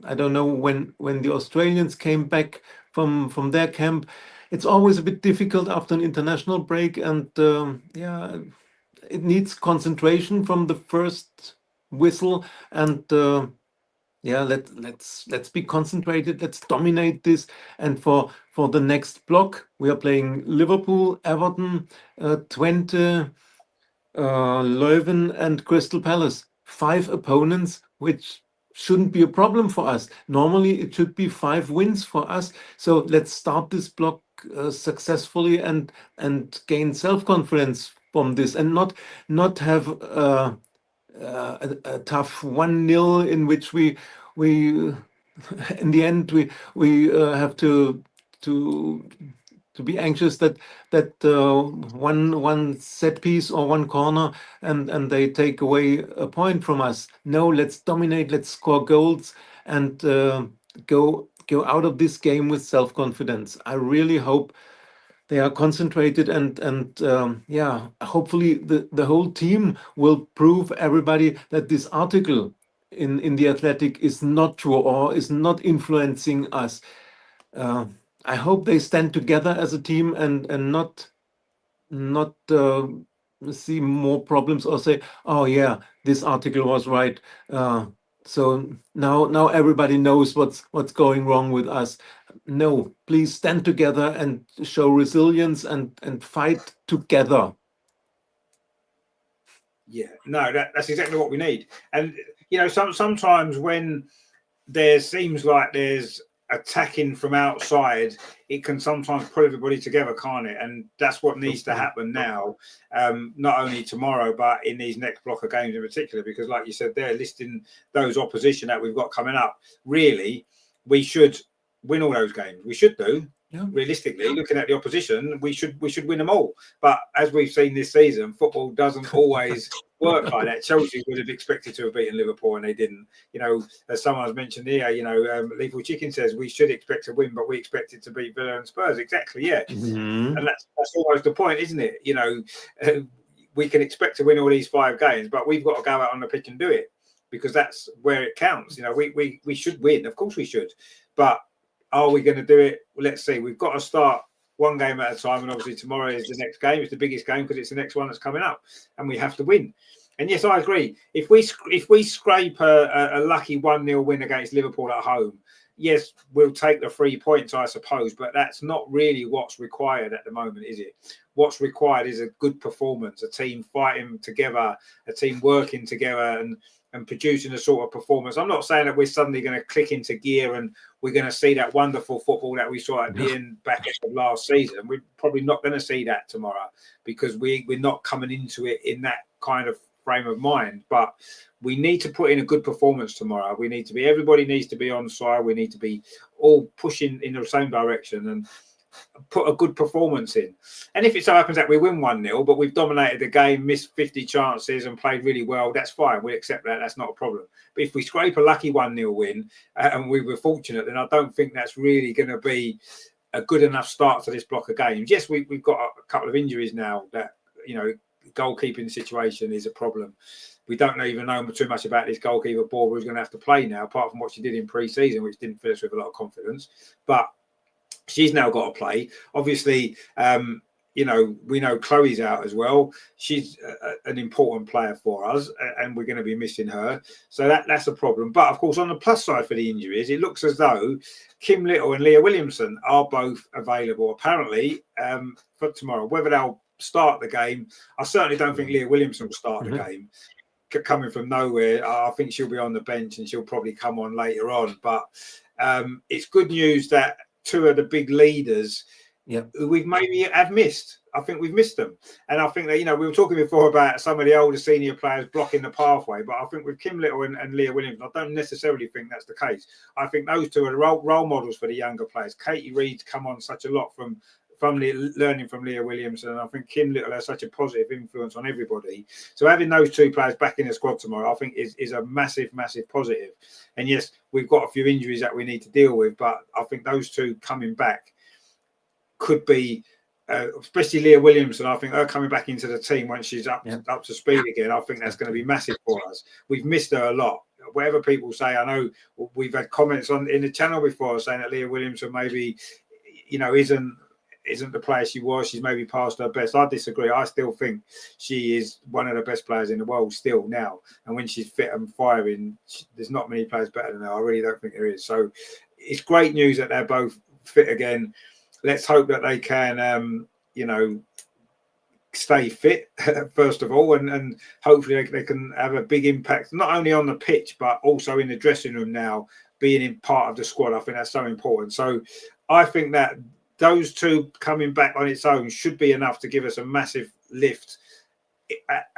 I don't know when the Australians came back from their camp. It's always a bit difficult after an international break, and yeah, it needs concentration from the first whistle. And yeah, let's be concentrated. Let's dominate this. And for the next block, we are playing Liverpool, Everton, Twente, Leuven, and Crystal Palace. 5 opponents, which shouldn't be a problem for us. Normally, it should be 5 wins for us. So let's start this block successfully and gain self-confidence from this, and not have a tough 1-0 in which we in the end we have to be anxious that one set piece or one corner and they take away a point from us. No, let's dominate, let's score goals, and go out of this game with self-confidence. I really hope they are concentrated, and yeah, hopefully the whole team will prove everybody that this article in the Athletic is not true or is not influencing us. I hope they stand together as a team and not see more problems or say, oh yeah, this article was right. So now everybody knows what's going wrong with us. No, please stand together and show resilience and fight together. Yeah, no, that's exactly what we need. And you know, sometimes when there seems like there's attacking from outside, it can sometimes pull everybody together, can't it? And that's what needs to happen now, not only tomorrow, but in these next block of games in particular, because like you said, they're listing those opposition that we've got coming up. Really, we should win all those games. We should do. realistically, looking at the opposition, we should win them all. But as we've seen this season, football doesn't always work like that. Chelsea would have expected to have beaten Liverpool, and they didn't. You know, as someone's mentioned here, you know, Lethal Chicken says we should expect to win, but we expected to beat Villa and Spurs. Exactly, yeah. And that's almost the point, isn't it? You know, we can expect to win all these 5 games, but we've got to go out on the pitch and do it, because that's where it counts. You know, we should win. Of course we should. But are we going to do it? Well, let's see. We've got to start one game at a time. And obviously tomorrow is the next game. It's the biggest game because it's the next one that's coming up. And we have to win. And yes, I agree. If we scrape a lucky 1-0 win against Liverpool at home, yes, we'll take the 3 points, I suppose. But that's not really what's required at the moment, is it? What's required is a good performance, a team fighting together, a team working together and producing a sort of performance. I'm not saying that we're suddenly going to click into gear and we're going to see that wonderful football that we saw at the end back of last season. We're probably not going to see that tomorrow because we're not coming into it in that kind of frame of mind. But we need to put in a good performance tomorrow. Everybody needs to be on side. We need to be all pushing in the same direction and put a good performance in. And if it so happens that we win 1-0, but we've dominated the game, missed 50 chances and played really well, that's fine. We accept that. That's not a problem. But if we scrape a lucky 1-0 win and we were fortunate, then I don't think that's really going to be a good enough start to this block of games. Yes, we've got a couple of injuries now that, you know, goalkeeping situation is a problem. We don't even know too much about this goalkeeper, Borehamwood, who's going to have to play now, apart from what she did in pre-season, which didn't fill us with a lot of confidence. But she's now got to play. Obviously, you know, we know Chloe's out as well. She's an important player for us, and we're going to be missing her. So that's a problem. But, of course, on the plus side for the injuries, it looks as though Kim Little and Leah Williamson are both available, apparently, for tomorrow. Whether they'll start the game, I certainly don't think Leah Williamson will start the game. Coming from nowhere, I think she'll be on the bench and she'll probably come on later on. But it's good news that 2 of the big leaders who we've maybe have missed. I think we've missed them. And I think that, you know, we were talking before about some of the older senior players blocking the pathway, but I think with Kim Little and Leah Williams, I don't necessarily think that's the case. I think those 2 are role models for the younger players. Katie Reid's come on such a lot from learning from Leah Williamson, and I think Kim Little has such a positive influence on everybody. So having those 2 players back in the squad tomorrow, I think is a massive, massive positive. And yes, we've got a few injuries that we need to deal with, but I think those 2 coming back could be, especially Leah Williamson. I think her coming back into the team once she's up to speed again, I think that's going to be massive for us. We've missed her a lot. Whatever people say, I know we've had comments in the channel before saying that Leah Williamson maybe, you know, isn't the player she was. She's maybe past her best. I disagree. I still think she is one of the best players in the world still now. And when she's fit and firing, there's not many players better than her. I really don't think there is. So it's great news that they're both fit again. Let's hope that they can, you know, stay fit, first of all, and hopefully they can have a big impact, not only on the pitch, but also in the dressing room now, being in part of the squad. I think that's so important. So I think that those 2 coming back on its own should be enough to give us a massive lift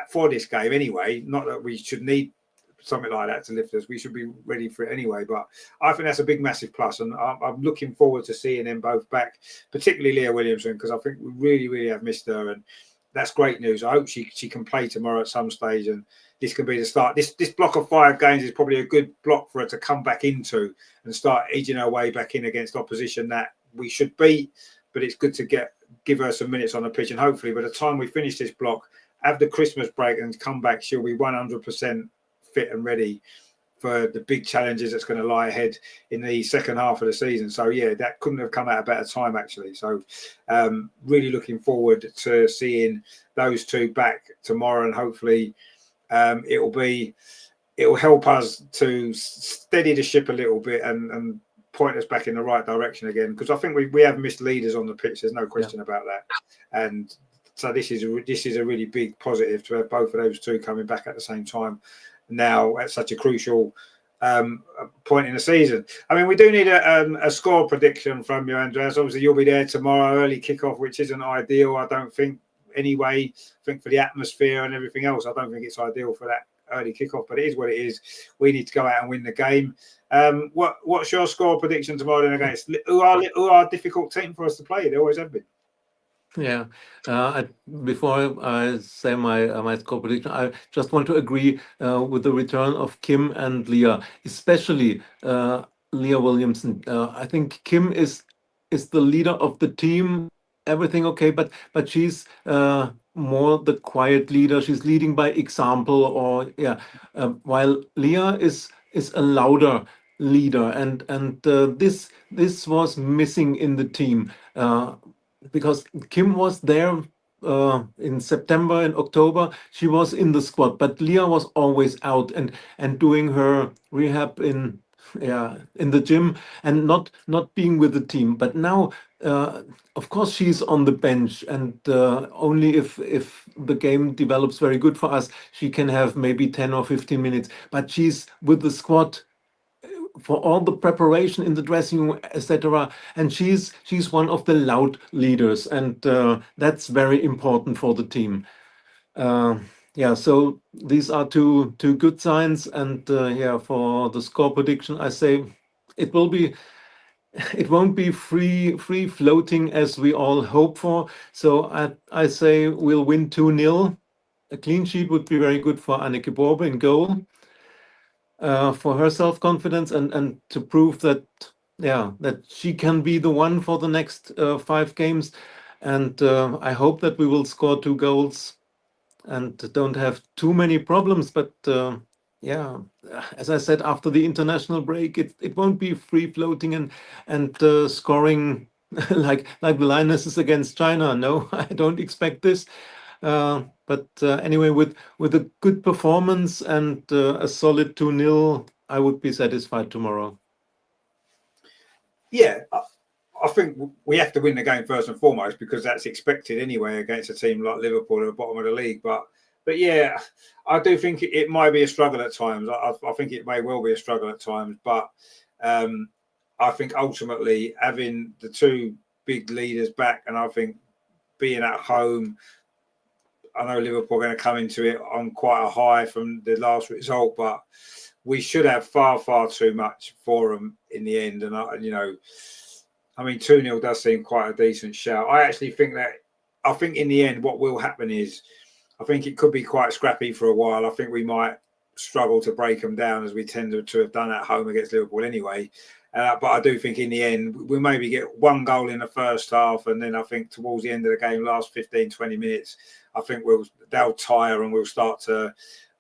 for this game anyway. Not that we should need something like that to lift us. We should be ready for it anyway. But I think that's a big, massive plus. And I'm looking forward to seeing them both back, particularly Leah Williamson, because I think we really, really have missed her. And that's great news. I hope she can play tomorrow at some stage. And this can be the start. This block of 5 games is probably a good block for her to come back into and start edging her way back in against opposition that we should beat, but it's good to give her some minutes on the pitch, and hopefully by the time we finish this block, have the Christmas break and come back, she'll be 100% fit and ready for the big challenges that's going to lie ahead in the second half of the season. So yeah, that couldn't have come at a better time actually. So really looking forward to seeing those 2 back tomorrow, and hopefully it'll help us to steady the ship a little bit and point us back in the right direction again, because I think we have missed leaders on the pitch. There's no question about that. And so this is a really big positive to have both of those 2 coming back at the same time now at such a crucial point in the season. I mean, we do need a score prediction from you, Andreas. Obviously, you'll be there tomorrow, early kickoff, which isn't ideal, I don't think. Anyway, I think for the atmosphere and everything else, I don't think it's ideal for that early kickoff, but it is what it is. We need to go out and win the game. What's your score prediction tomorrow then against who are a difficult team for us to play? They always have been. Yeah. Before I say my score prediction, I just want to agree with the return of Kim and Leah, especially Leah Williamson. I think Kim is the leader of the team. Everything okay, but she's more the quiet leader. She's leading by example, or yeah. While Leah is a louder leader, and this was missing in the team. Because Kim was there in September and October. She was in the squad, but Leah was always out and doing her rehab in the gym and not being with the team. But now, of course, she's on the bench, and only if the game develops very good for us, she can have maybe 10 or 15 minutes. But she's with the squad for all the preparation in the dressing room, etc. And she's one of the loud leaders, and that's very important for the team. Yeah, so these are two good signs, and yeah, for the score prediction, I say it won't be free floating as we all hope for. So I say we'll win 2-0. A clean sheet would be very good for Anneke Borbe in goal. For her self-confidence and to prove that she can be the one for the next 5 games. And I hope that we will score 2 goals and don't have too many problems. But yeah, as I said, after the international break, it won't be free floating and scoring like the Lionesses against China. No, I don't expect this. But anyway, with a good performance and a solid 2-0, I would be satisfied tomorrow. Yeah, I think we have to win the game first and foremost, because that's expected anyway against a team like Liverpool at the bottom of the league. But yeah, I do think it might be a struggle at times. I think it may well be a struggle at times. But I think ultimately having the 2 big leaders back, and I think being at home, I know Liverpool are going to come into it on quite a high from the last result, but we should have far too much for them in the end. And I mean, 2-0 does seem quite a decent shout. I actually think in the end, what will happen is, I think it could be quite scrappy for a while. I think we might struggle to break them down, as we tend to have done at home against Liverpool anyway. But I do think in the end, we'll maybe get 1 goal in the first half. And then I think towards the end of the game, last 15, 20 minutes, I think they'll tire and we'll start to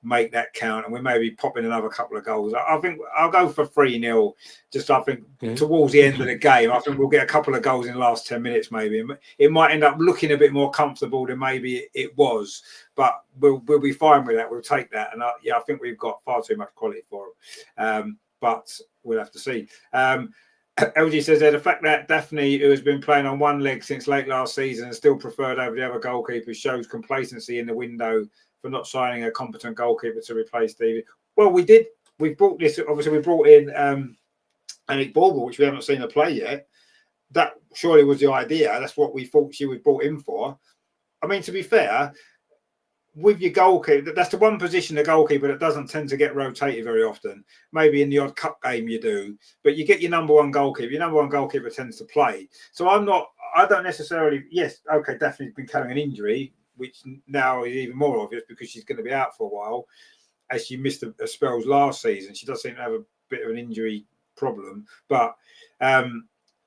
make that count. And we maybe pop in another couple of goals. I think I'll go for 3-0. Just, I think towards the end of the game, I think we'll get a couple of goals in the last 10 minutes maybe. It might end up looking a bit more comfortable than maybe it was. But we'll be fine with that. We'll take that. And I think we've got far too much quality for them. But we'll have to see. LG says there, the fact that Daphne, who has been playing on one leg since late last season and still preferred over the other goalkeepers, shows complacency in the window for not signing a competent goalkeeper to replace David. Well, we did. We brought this. Obviously, we brought in Anneke Borbe, which we haven't seen her play yet. That surely was the idea. That's what we thought she was brought in for. I mean, to be fair, with your goalkeeper, that's the one position, the goalkeeper, that doesn't tend to get rotated very often. Maybe in the odd cup game you do, but you get your number one goalkeeper. Your number one goalkeeper tends to play. So I don't necessarily, yes, okay, Daphne's been carrying an injury, which now is even more obvious because she's going to be out for a while, as she missed a spells last season. She does seem to have a bit of an injury problem, but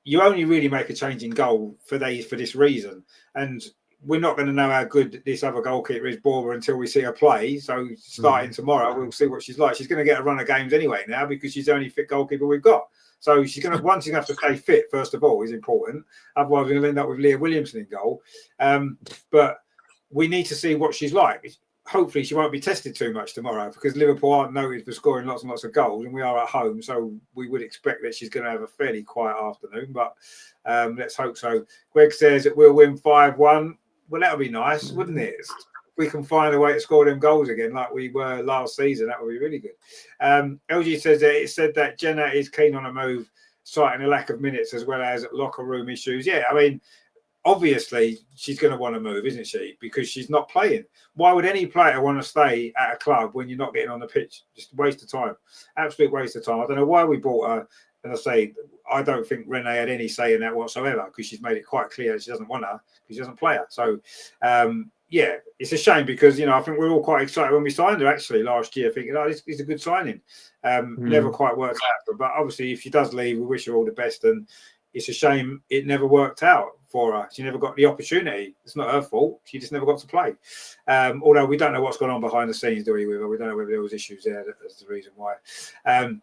you only really make a change in goal for this reason. And we're not going to know how good this other goalkeeper is, Borbe, until we see her play. So starting tomorrow, we'll see what she's like. She's going to get a run of games anyway now, because she's the only fit goalkeeper we've got. So she's going to have to stay fit, first of all, is important. Otherwise, we're going to end up with Leah Williamson in goal. But we need to see what she's like. Hopefully, she won't be tested too much tomorrow, because Liverpool aren't noted for scoring lots and lots of goals, and we are at home. So we would expect that she's going to have a fairly quiet afternoon. But let's hope so. Greg says that we'll win 5-1. Well, that would be nice, wouldn't it? If we can find a way to score them goals again like we were last season, that would be really good. LG says that it said that Jenna is keen on a move, citing a lack of minutes as well as locker room issues. Yeah, I mean, obviously she's going to want to move, isn't she? Because she's not playing. Why would any player want to stay at a club when you're not getting on the pitch? Just a waste of time. Absolute waste of time. I don't know why we bought her. And I say, I don't think Renee had any say in that whatsoever, because she's made it quite clear she doesn't want her because she doesn't play her. So, yeah, it's a shame because, you know, I think we're all quite excited when we signed her actually last year, thinking, oh, this is a good signing. Never quite worked out. But obviously, if she does leave, we wish her all the best. And it's a shame it never worked out for her. She never got the opportunity. It's not her fault. She just never got to play. Although we don't know what's gone on behind the scenes, do we, with her? We don't know whether there was issues there. That's the reason why. And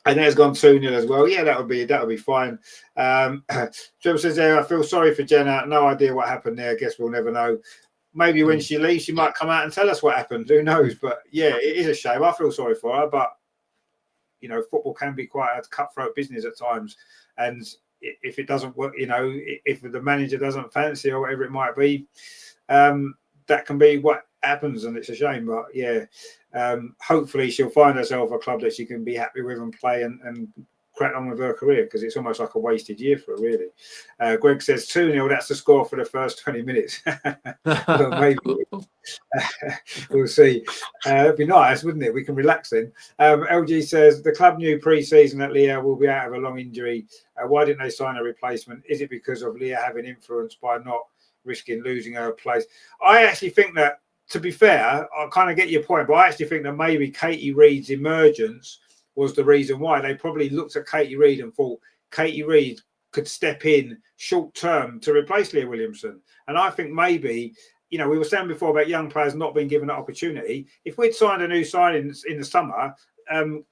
there's gone 2-0 as well. Yeah, that would be fine. Trevor says there, I feel sorry for Jenna. No idea what happened there. Guess we'll never know. Maybe when she leaves, she might come out and tell us what happened. Who knows? But yeah, it is a shame. I feel sorry for her. But, you know, football can be quite a cutthroat business at times. And if it doesn't work, you know, if the manager doesn't fancy or whatever it might be, that can be what happens, and it's a shame. But yeah, hopefully she'll find herself a club that she can be happy with and play and crack on with her career, because it's almost like a wasted year for her, really. Greg says 2-0, that's the score for the first 20 minutes. Well, maybe. We'll see. It'd be nice, wouldn't it? We can relax then. LG says the club knew pre-season that Leah will be out of a long injury. Why didn't they sign a replacement? Is it because of Leah having influence by not risking losing her place? I actually think that, to be fair, I kind of get your point, but I actually think that maybe Katie Reid's emergence was the reason why. They probably looked at Katie Reid and thought Katie Reid could step in short term to replace Leah Williamson. And I think maybe, you know, we were saying before about young players not being given an opportunity. If we'd signed a new signing in the summer,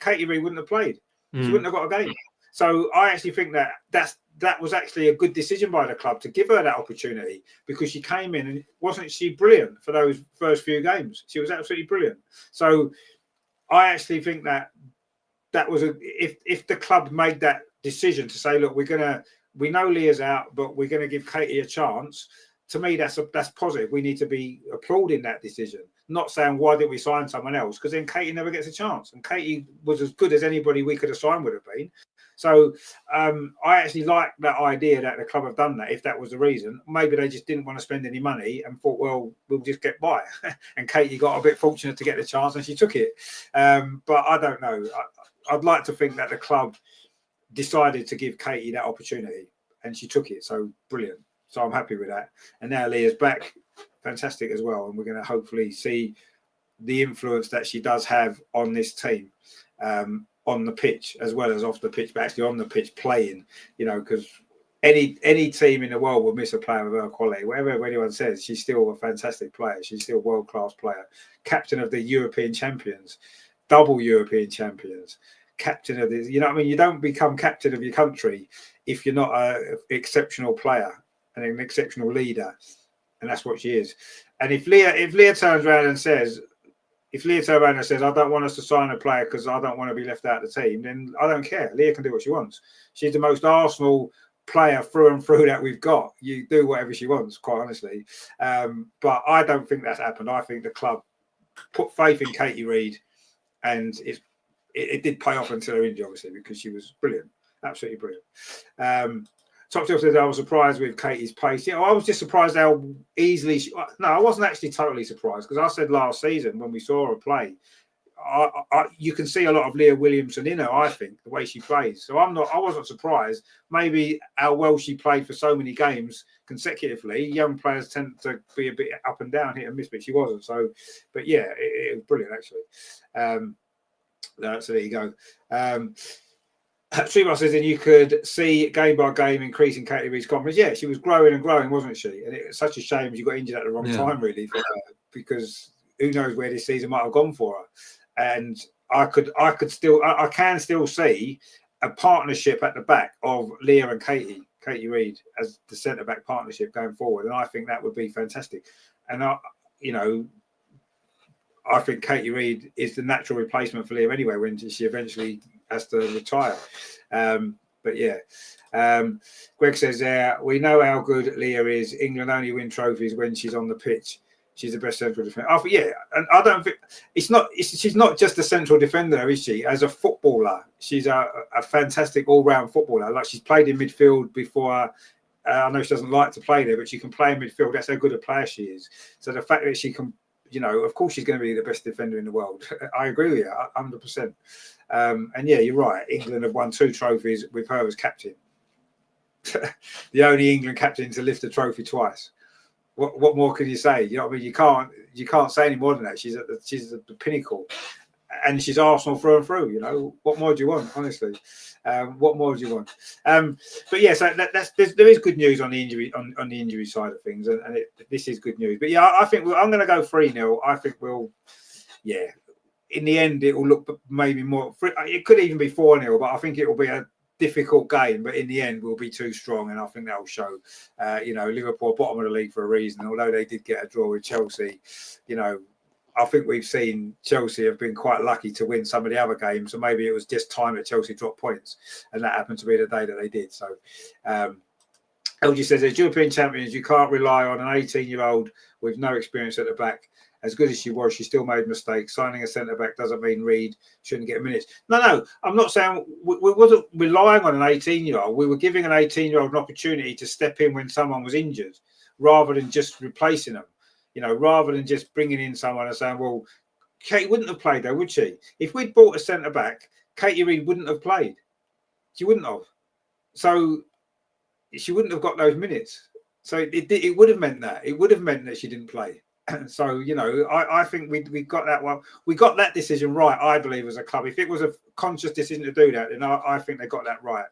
Katie Reid wouldn't have played. She wouldn't have got a game. So I actually think that was actually a good decision by the club to give her that opportunity, because she came in and wasn't she brilliant for those first few games? She was absolutely brilliant. So I actually think that was if the club made that decision to say, look, we know Leah's out, but we're going to give Katie a chance. To me, that's positive. We need to be applauding that decision, not saying why didn't we sign someone else, because then Katie never gets a chance, and Katie was as good as anybody we could have signed would have been. So I actually like that idea that the club have done that, if that was the reason. Maybe they just didn't want to spend any money and thought, well, we'll just get by. And Katie got a bit fortunate to get the chance and she took it. But I don't know. I'd like to think that the club decided to give Katie that opportunity and she took it. So brilliant. So I'm happy with that. And now Leah's back. Fantastic as well. And we're going to hopefully see the influence that she does have on this team, on the pitch as well as off the pitch, but actually on the pitch playing, you know, because any team in the world will miss a player of her quality. Whatever anyone says, she's still a fantastic player. She's still a world-class player. Captain of the European champions, double European champions, captain of this. You know what I mean? You don't become captain of your country if you're not an exceptional player and an exceptional leader. And that's what she is. And if Leah turns around and says, I don't want us to sign a player because I don't want to be left out of the team, then I don't care. Leah can do what she wants. She's the most Arsenal player through and through that we've got. You do whatever she wants, quite honestly. But I don't think that's happened. I think the club put faith in Katie Reid, and it did pay off until her injury, obviously, because she was brilliant, absolutely brilliant. Top Shelf says I was surprised with Katie's pace. Yeah, I was just surprised how easily no, I wasn't actually totally surprised, because I said last season when we saw her play, you can see a lot of Leah Williamson in her, I think, the way she plays. So I wasn't surprised. Maybe how well she played for so many games consecutively. Young players tend to be a bit up and down, hit and miss, but she wasn't. So, but yeah, it was brilliant, actually. So there you go. Seymour says, and you could see game by game increasing Katie Reid's confidence. Yeah, she was growing and growing, wasn't she? And it's such a shame she got injured at the wrong time, really, for her, because who knows where this season might have gone for her. And I can still see a partnership at the back of Leah and Katie Reid as the centre back partnership going forward, and I think that would be fantastic. And I think Katie Reid is the natural replacement for Leah anyway when she eventually has to retire. But yeah, Greg says there, we know how good Leah is. England only win trophies when she's on the pitch. She's the best central defender. Oh, yeah, and I don't think she's not just a central defender, is she? As a footballer, she's a fantastic all-round footballer. Like, she's played in midfield before. I know she doesn't like to play there, but she can play in midfield. That's how good a player she is. So the fact that she can, of course she's going to be the best defender in the world. I agree with you, 100%. And yeah, you're right. England have won 2 trophies with her as captain. The only England captain to lift a trophy twice. What more can you say? You know what I mean? You can't say any more than that. She's at the pinnacle, and she's Arsenal through and through. What more do you want? Honestly, what more do you want? But yeah, so there is good news on the injury on the injury side of things, and this is good news. But yeah, I think I'm going to go 3-0. I think in the end it will look maybe more. It could even be 4-0, but I think it will be a difficult game, but in the end we'll be too strong, and I think that will show. Liverpool bottom of the league for a reason, although they did get a draw with Chelsea. I think we've seen Chelsea have been quite lucky to win some of the other games, so maybe it was just time that Chelsea dropped points, and that happened to be the day that they did. So LG says, as European champions, you can't rely on an 18-year-old with no experience at the back. As good as she was, she still made mistakes. Signing a centre-back doesn't mean Reed shouldn't get minutes. No, I'm not saying we wasn't relying on an 18-year-old. We were giving an 18-year-old an opportunity to step in when someone was injured, rather than just replacing them. Rather than just bringing in someone and saying, well, Kate wouldn't have played though, would she? If we'd bought a centre-back, Katie Reed wouldn't have played. She wouldn't have. So she wouldn't have got those minutes. So it would have meant that. It would have meant that she didn't play. So, I think we got that one. We got that decision right, I believe, as a club. If it was a conscious decision to do that, then I think they got that right.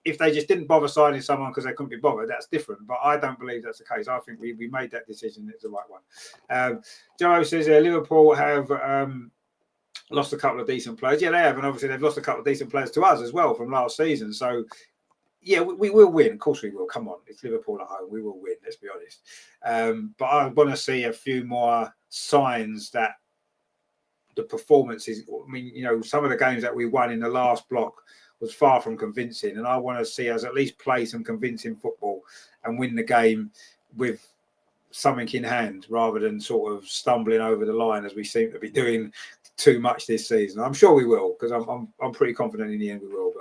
If they just didn't bother signing someone because they couldn't be bothered, that's different. But I don't believe that's the case. I think we made that decision. It's the right one. Joe says Liverpool have lost a couple of decent players. Yeah, they have. And obviously they've lost a couple of decent players to us as well from last season. So, yeah, we will win. Of course we will. Come on. It's Liverpool at home. We will win, let's be honest. But I want to see a few more signs that the performances, some of the games that we won in the last block was far from convincing. And I want to see us at least play some convincing football and win the game with something in hand, rather than sort of stumbling over the line as we seem to be doing too much this season. I'm sure we will, because I'm pretty confident in the end we will.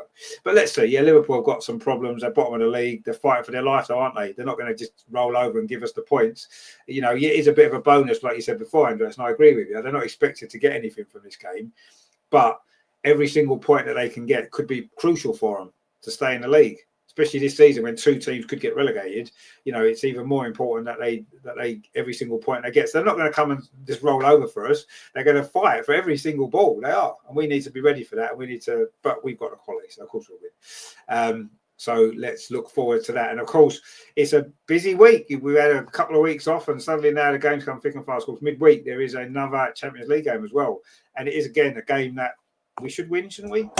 But let's see. Yeah, Liverpool have got some problems. They're bottom of the league. They're fighting for their life, though, aren't they? They're not going to just roll over and give us the points. It is a bit of a bonus, like you said before, Andreas, and I agree with you. They're not expected to get anything from this game, but every single point that they can get could be crucial for them to stay in the league. Especially this season when 2 teams could get relegated, it's even more important that they every single point they get. So they're not going to come and just roll over for us. They're going to fight for every single ball. They are, and we need to be ready for that. And but we've got the quality, so of course we'll win. So let's look forward to that. And of course, it's a busy week. We've had a couple of weeks off, and suddenly now the games come thick and fast. Of course, midweek there is another Champions League game as well, and it is again a game that we should win, shouldn't we?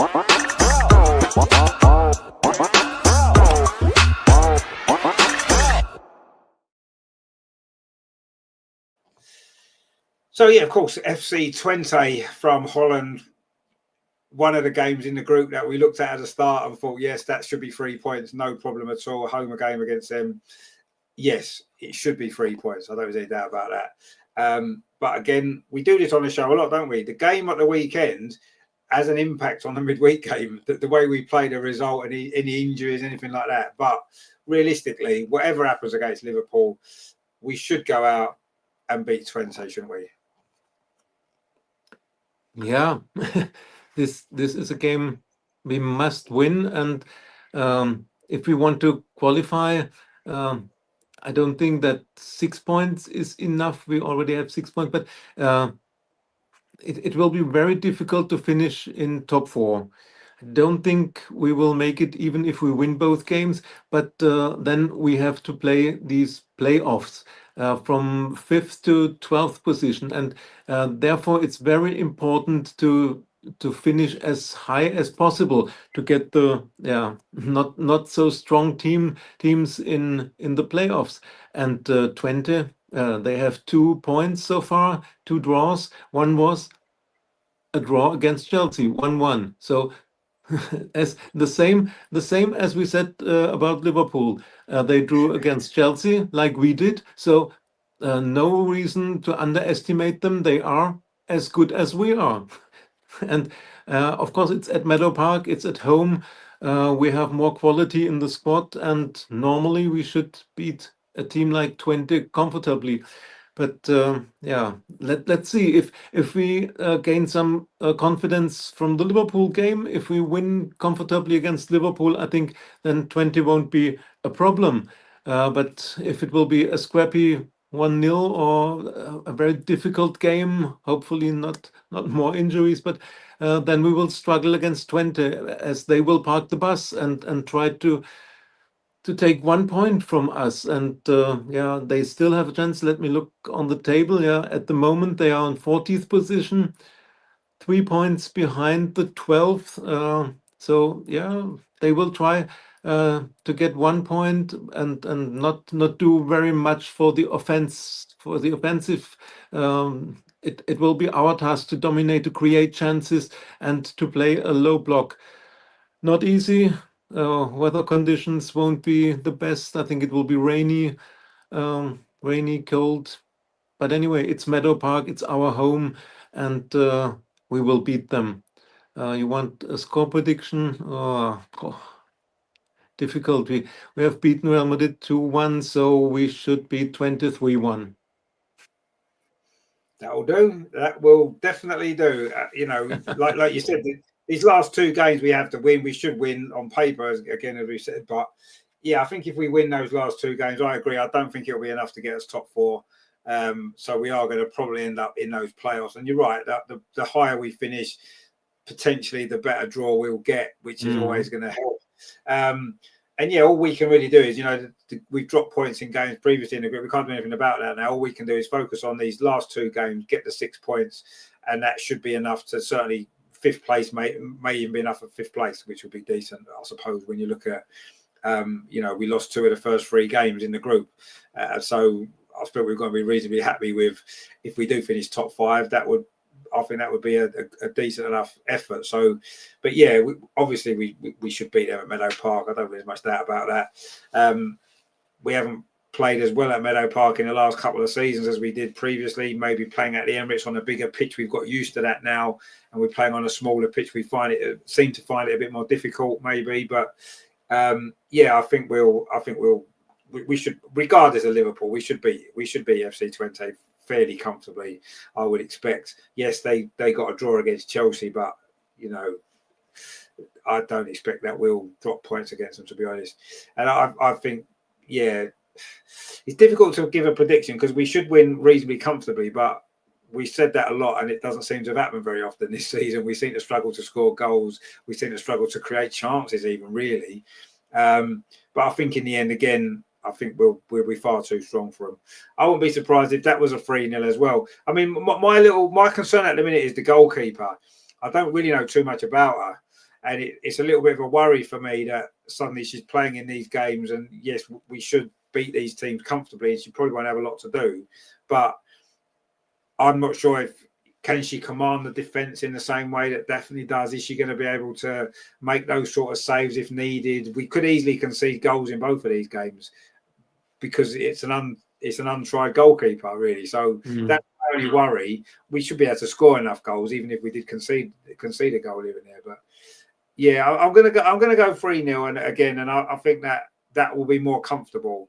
So, yeah, of course, FC Twente from Holland, one of the games in the group that we looked at the start and thought, yes, that should be 3 points, no problem at all. Home game against them. Yes, it should be 3 points. I don't have any doubt about that. But again, we do this on the show a lot, don't we? The game at the weekend has an impact on the midweek game, the way we play the result, any injuries, anything like that. But realistically, whatever happens against Liverpool, we should go out and beat Twente, shouldn't we? Yeah, this is a game we must win, and if we want to qualify, I don't think that 6 points is enough. We already have 6 points, but it will be very difficult to finish in top 4. I don't think we will make it even if we win both games, but then we have to play these playoffs from 5th to 12th position, and therefore it's very important to finish as high as possible to get the not so strong teams in the playoffs. And Twente, they have 2 points so far, 2 draws. One was a draw against Chelsea, 1-1. So as the same as we said about Liverpool, they drew against Chelsea like we did. So no reason to underestimate them. They are as good as we are. And of course, it's at Meadow Park. It's at home. We have more quality in the squad, and normally we should beat a team like Twente comfortably. But yeah, let's see if we gain some confidence from the Liverpool game. If we win comfortably against Liverpool, I think then 20 won't be a problem. But if it will be a scrappy 1-0 or a very difficult game, hopefully not more injuries, but then we will struggle against Twente, as they will park the bus and try to take 1 point from us. And yeah, they still have a chance. Let me look on the table. Yeah, at the moment they are in 40th position, 3 points behind the 12th. So yeah, they will try to get 1 point and not do very much for the offensive. It will be our task to dominate, to create chances, and to play a low block. Not easy. Weather conditions won't be the best. I think it will be rainy, cold. But anyway, it's Meadow Park. It's our home, and we will beat them. You want a score prediction? Difficult. We have beaten Real Madrid 2-1, so we should beat 23-1. That will do. That will definitely do. Like you said, these last two games we have to win. We should win on paper, as we said. But yeah, I think if we win those last two games, I agree. I don't think it'll be enough to get us top four. So we are going to probably end up in those playoffs. And you're right, that the higher we finish, potentially the better draw we'll get, which is always going to help. And yeah, all we can really do is, we've dropped points in games previously in the group. We can't do anything about that now. All we can do is focus on these last two games, get the 6 points, and that should be enough to certainly fifth place may even be enough for fifth place, which would be decent, I suppose, when you look at, we lost 2 of the first 3 games in the group. So I suppose we're going to be reasonably happy with, if we do finish top 5, I think that would be a decent enough effort. So, but yeah, obviously we should beat them at Meadow Park. I don't think there's much doubt about that. We haven't played as well at Meadow Park in the last couple of seasons as we did previously. Maybe playing at the Emirates on a bigger pitch, we've got used to that now, and we're playing on a smaller pitch. We seem to find it a bit more difficult, maybe. But yeah, I think we should, regardless of Liverpool, we should be FC Twente fairly comfortably, I would expect. Yes, they got a draw against Chelsea, but I don't expect that we'll drop points against them, to be honest. And I think, yeah, it's difficult to give a prediction because we should win reasonably comfortably, but we said that a lot and it doesn't seem to have happened very often this season. We seem to struggle to score goals. We seem to struggle to create chances even, really. But I think in the end, again, I think we'll be far too strong for them. I wouldn't be surprised if that was a 3-0 as well. I mean, my concern at the minute is the goalkeeper. I don't really know too much about her, and it's a little bit of a worry for me that suddenly she's playing in these games. And yes, we should beat these teams comfortably, and she probably won't have a lot to do. But I'm not sure can she command the defence in the same way that Daphne does? Is she going to be able to make those sort of saves if needed? We could easily concede goals in both of these games because it's an untried goalkeeper, really. So that's my only worry. We should be able to score enough goals, even if we did concede a goal here and there. But yeah, I'm gonna go 3-0, and again, and I think that will be more comfortable.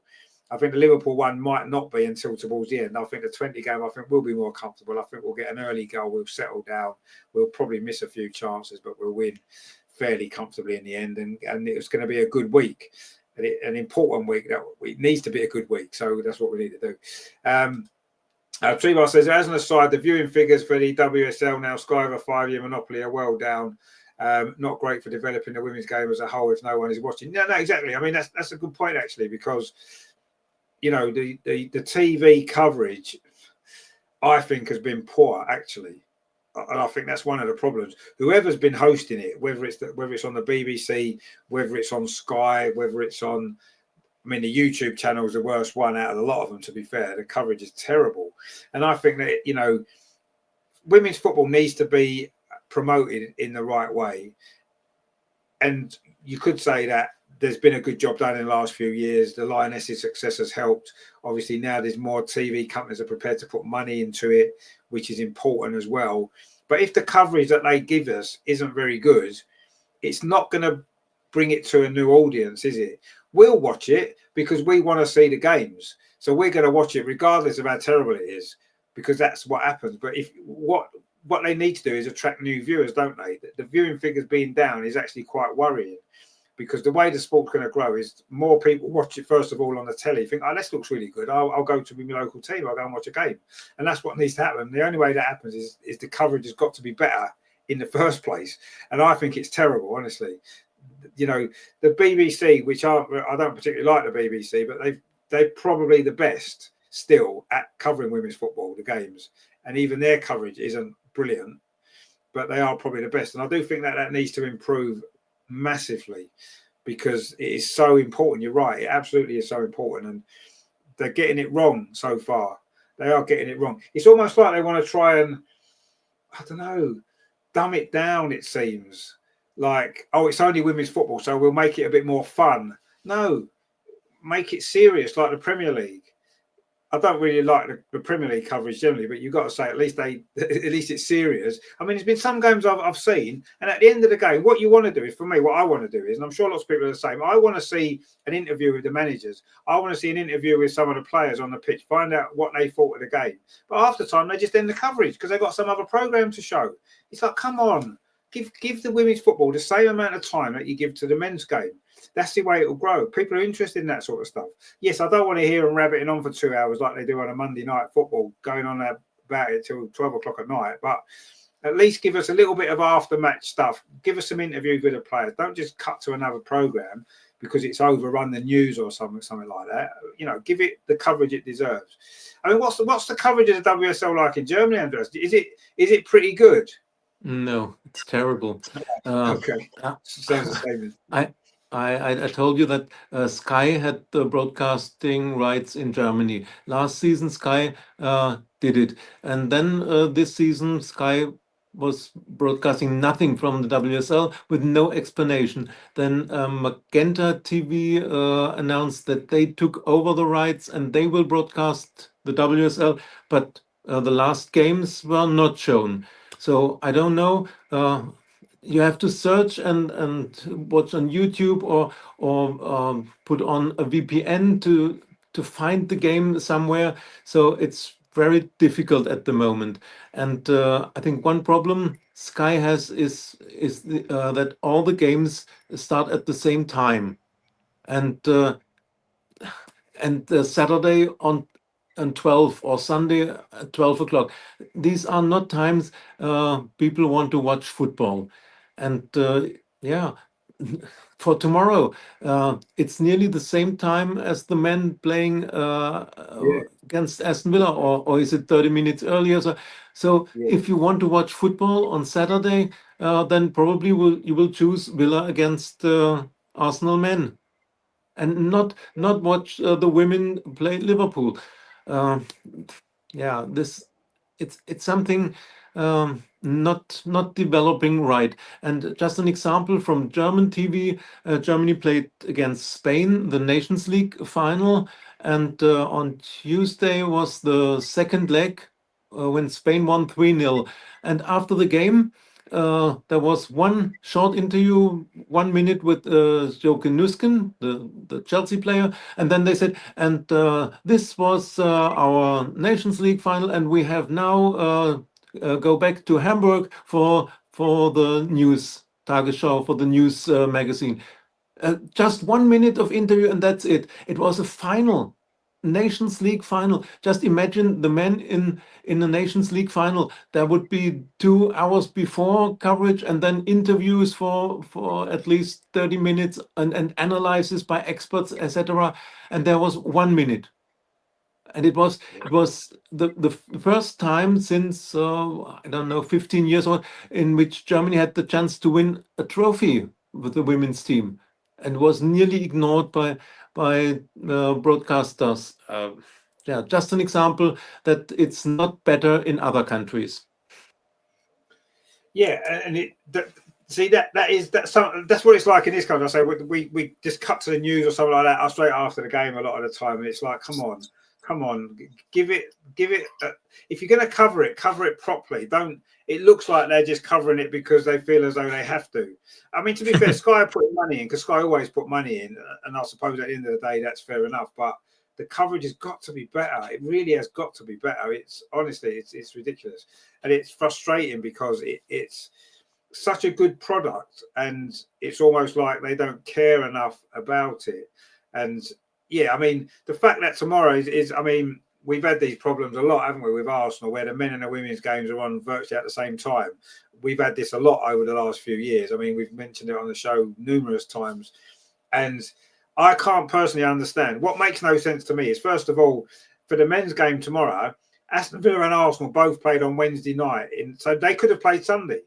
I think the Liverpool one might not be until towards the end. I think the 20 game, I think, will be more comfortable. I think we'll get an early goal. We'll settle down. We'll probably miss a few chances, but we'll win fairly comfortably in the end. And it's going to be a good week, an important week. That it needs to be a good week. So that's what we need to do. Tribar says, as an aside, the viewing figures for the WSL now, Sky over 5-year monopoly, are well down. Not great for developing the women's game as a whole if no one is watching. No, exactly. I mean, that's a good point, actually, because the TV coverage, I think, has been poor, actually, and I think that's one of the problems. Whoever's been hosting it, whether it's on the BBC, whether it's on Sky, whether it's on, I mean, the YouTube channel is the worst one out of a lot of them. To be fair, the coverage is terrible, and I think that women's football needs to be promoted in the right way. And you could say that there's been a good job done in the last few years. The Lioness's success has helped. Obviously, now there's more TV companies are prepared to put money into it, which is important as well. But if the coverage that they give us isn't very good, it's not going to bring it to a new audience, is it? We'll watch it because we want to see the games. So we're going to watch it regardless of how terrible it is, because that's what happens. But if what they need to do is attract new viewers, don't they? The viewing figures being down is actually quite worrying, because the way the sport's going to grow is more people watch it first of all on the telly, think, oh, this looks really good. I'll go to my local team. I'll go and watch a game. And that's what needs to happen. The only way that happens is the coverage has got to be better in the first place. And I think it's terrible, honestly. You know, the BBC, which I don't particularly like the BBC, but they're probably the best still at covering women's football, the games. And even their coverage isn't brilliant, but they are probably the best. And I do think that needs to improve massively, because it is so important. You're right, it absolutely is so important, and they're getting it wrong so far. They are getting it wrong. It's almost like they want to try and, I don't know, dumb it down. It seems like, oh, it's only women's football, so we'll make it a bit more fun. No, make it serious, like the Premier League. I don't really like the Premier League coverage generally, but you've got to say at least it's serious. I mean, there's been some games I've seen, and at the end of the game, what you want to do is, for me, what I want to do is, and I'm sure lots of people are the same, I want to see an interview with the managers. I want to see an interview with some of the players on the pitch, find out what they thought of the game. But half the time, they just end the coverage because they've got some other programme to show. It's like, come on, give the women's football the same amount of time that you give to the men's game. That's the way it'll grow. People are interested in that sort of stuff. Yes, I don't want to hear them rabbiting on for 2 hours like they do on a Monday night football, going on about it till 12 o'clock at night. But at least give us a little bit of after-match stuff. Give us some interviews with the players. Don't just cut to another programme because it's overrun the news or something like that. You know, give it the coverage it deserves. I mean, what's the coverage of the WSL like in Germany, Andreas? Is it pretty good? No, it's terrible. Okay, sounds the same. I told you that Sky had the broadcasting rights in Germany. Last season, Sky did it. And then this season, Sky was broadcasting nothing from the WSL with no explanation. Then Magenta TV announced that they took over the rights and they will broadcast the WSL, but the last games were not shown. So I don't know. You have to search and watch on YouTube or put on a VPN to find the game somewhere. So it's very difficult at the moment. And I think one problem Sky has is that all the games start at the same time, and Saturday on 12 or Sunday at 12 o'clock. These are not times people want to watch football. And yeah, for tomorrow, it's nearly the same time as the men playing against Aston Villa, or is it 30 minutes earlier? So if you want to watch football on Saturday, then probably you will choose Villa against Arsenal men, and not watch the women play Liverpool. Yeah, it's something not developing right. And just an example from German TV, Germany played against Spain, the Nations League final, and on Tuesday was the second leg when Spain won 3-0. And after the game, there was one short interview, 1 minute with Jochen Nüsken, the Chelsea player, and then they said, and this was our Nations League final, and we have now go back to Hamburg for the news Tagesschau, for the news magazine. Just 1 minute of interview, and that's it. It was a final, Nations League final. Just imagine the men in the Nations League final. There would be 2 hours before coverage, and then interviews for at least 30 minutes, and analysis by experts, etc. And there was 1 minute. And it was the first time since I don't know, 15 years old, in which Germany had the chance to win a trophy with the women's team, and was nearly ignored by broadcasters. Yeah, just an example that it's not better in other countries. Yeah, and that's what it's like in this country. I say we just cut to the news or something like that straight after the game a lot of the time, and it's like, come come on, give it. If you're going to cover it properly. Don't. It looks like they're just covering it because they feel as though they have to. I mean, to be fair, Sky put money in because Sky always put money in, and I suppose at the end of the day that's fair enough. But the coverage has got to be better. It really has got to be better. It's honestly, it's ridiculous, and it's frustrating because it's such a good product, and it's almost like they don't care enough about it. And yeah, I mean, the fact that tomorrow is I mean, we've had these problems a lot, haven't we, with Arsenal, where the men and the women's games are on virtually at the same time. We've had this a lot over the last few years. I mean, we've mentioned it on the show numerous times. And I can't personally understand. What makes no sense to me is, first of all, for the men's game tomorrow, Aston Villa and Arsenal both played on Wednesday night. So they could have played Sunday.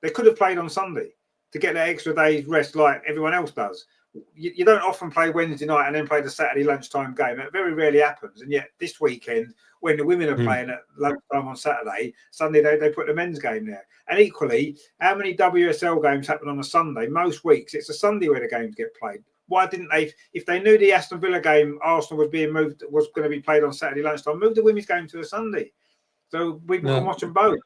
They could have played on Sunday to get that extra day's rest like everyone else does. You don't often play Wednesday night and then play the Saturday lunchtime game. It very rarely happens. And yet this weekend, when the women are playing at lunchtime on Saturday, Sunday they put the men's game there. And equally, how many WSL games happen on a Sunday? Most weeks it's a Sunday where the games get played. Why didn't they, if they knew the Aston Villa game, Arsenal was going to be played on Saturday lunchtime, move the women's game to a Sunday so we can watch them both.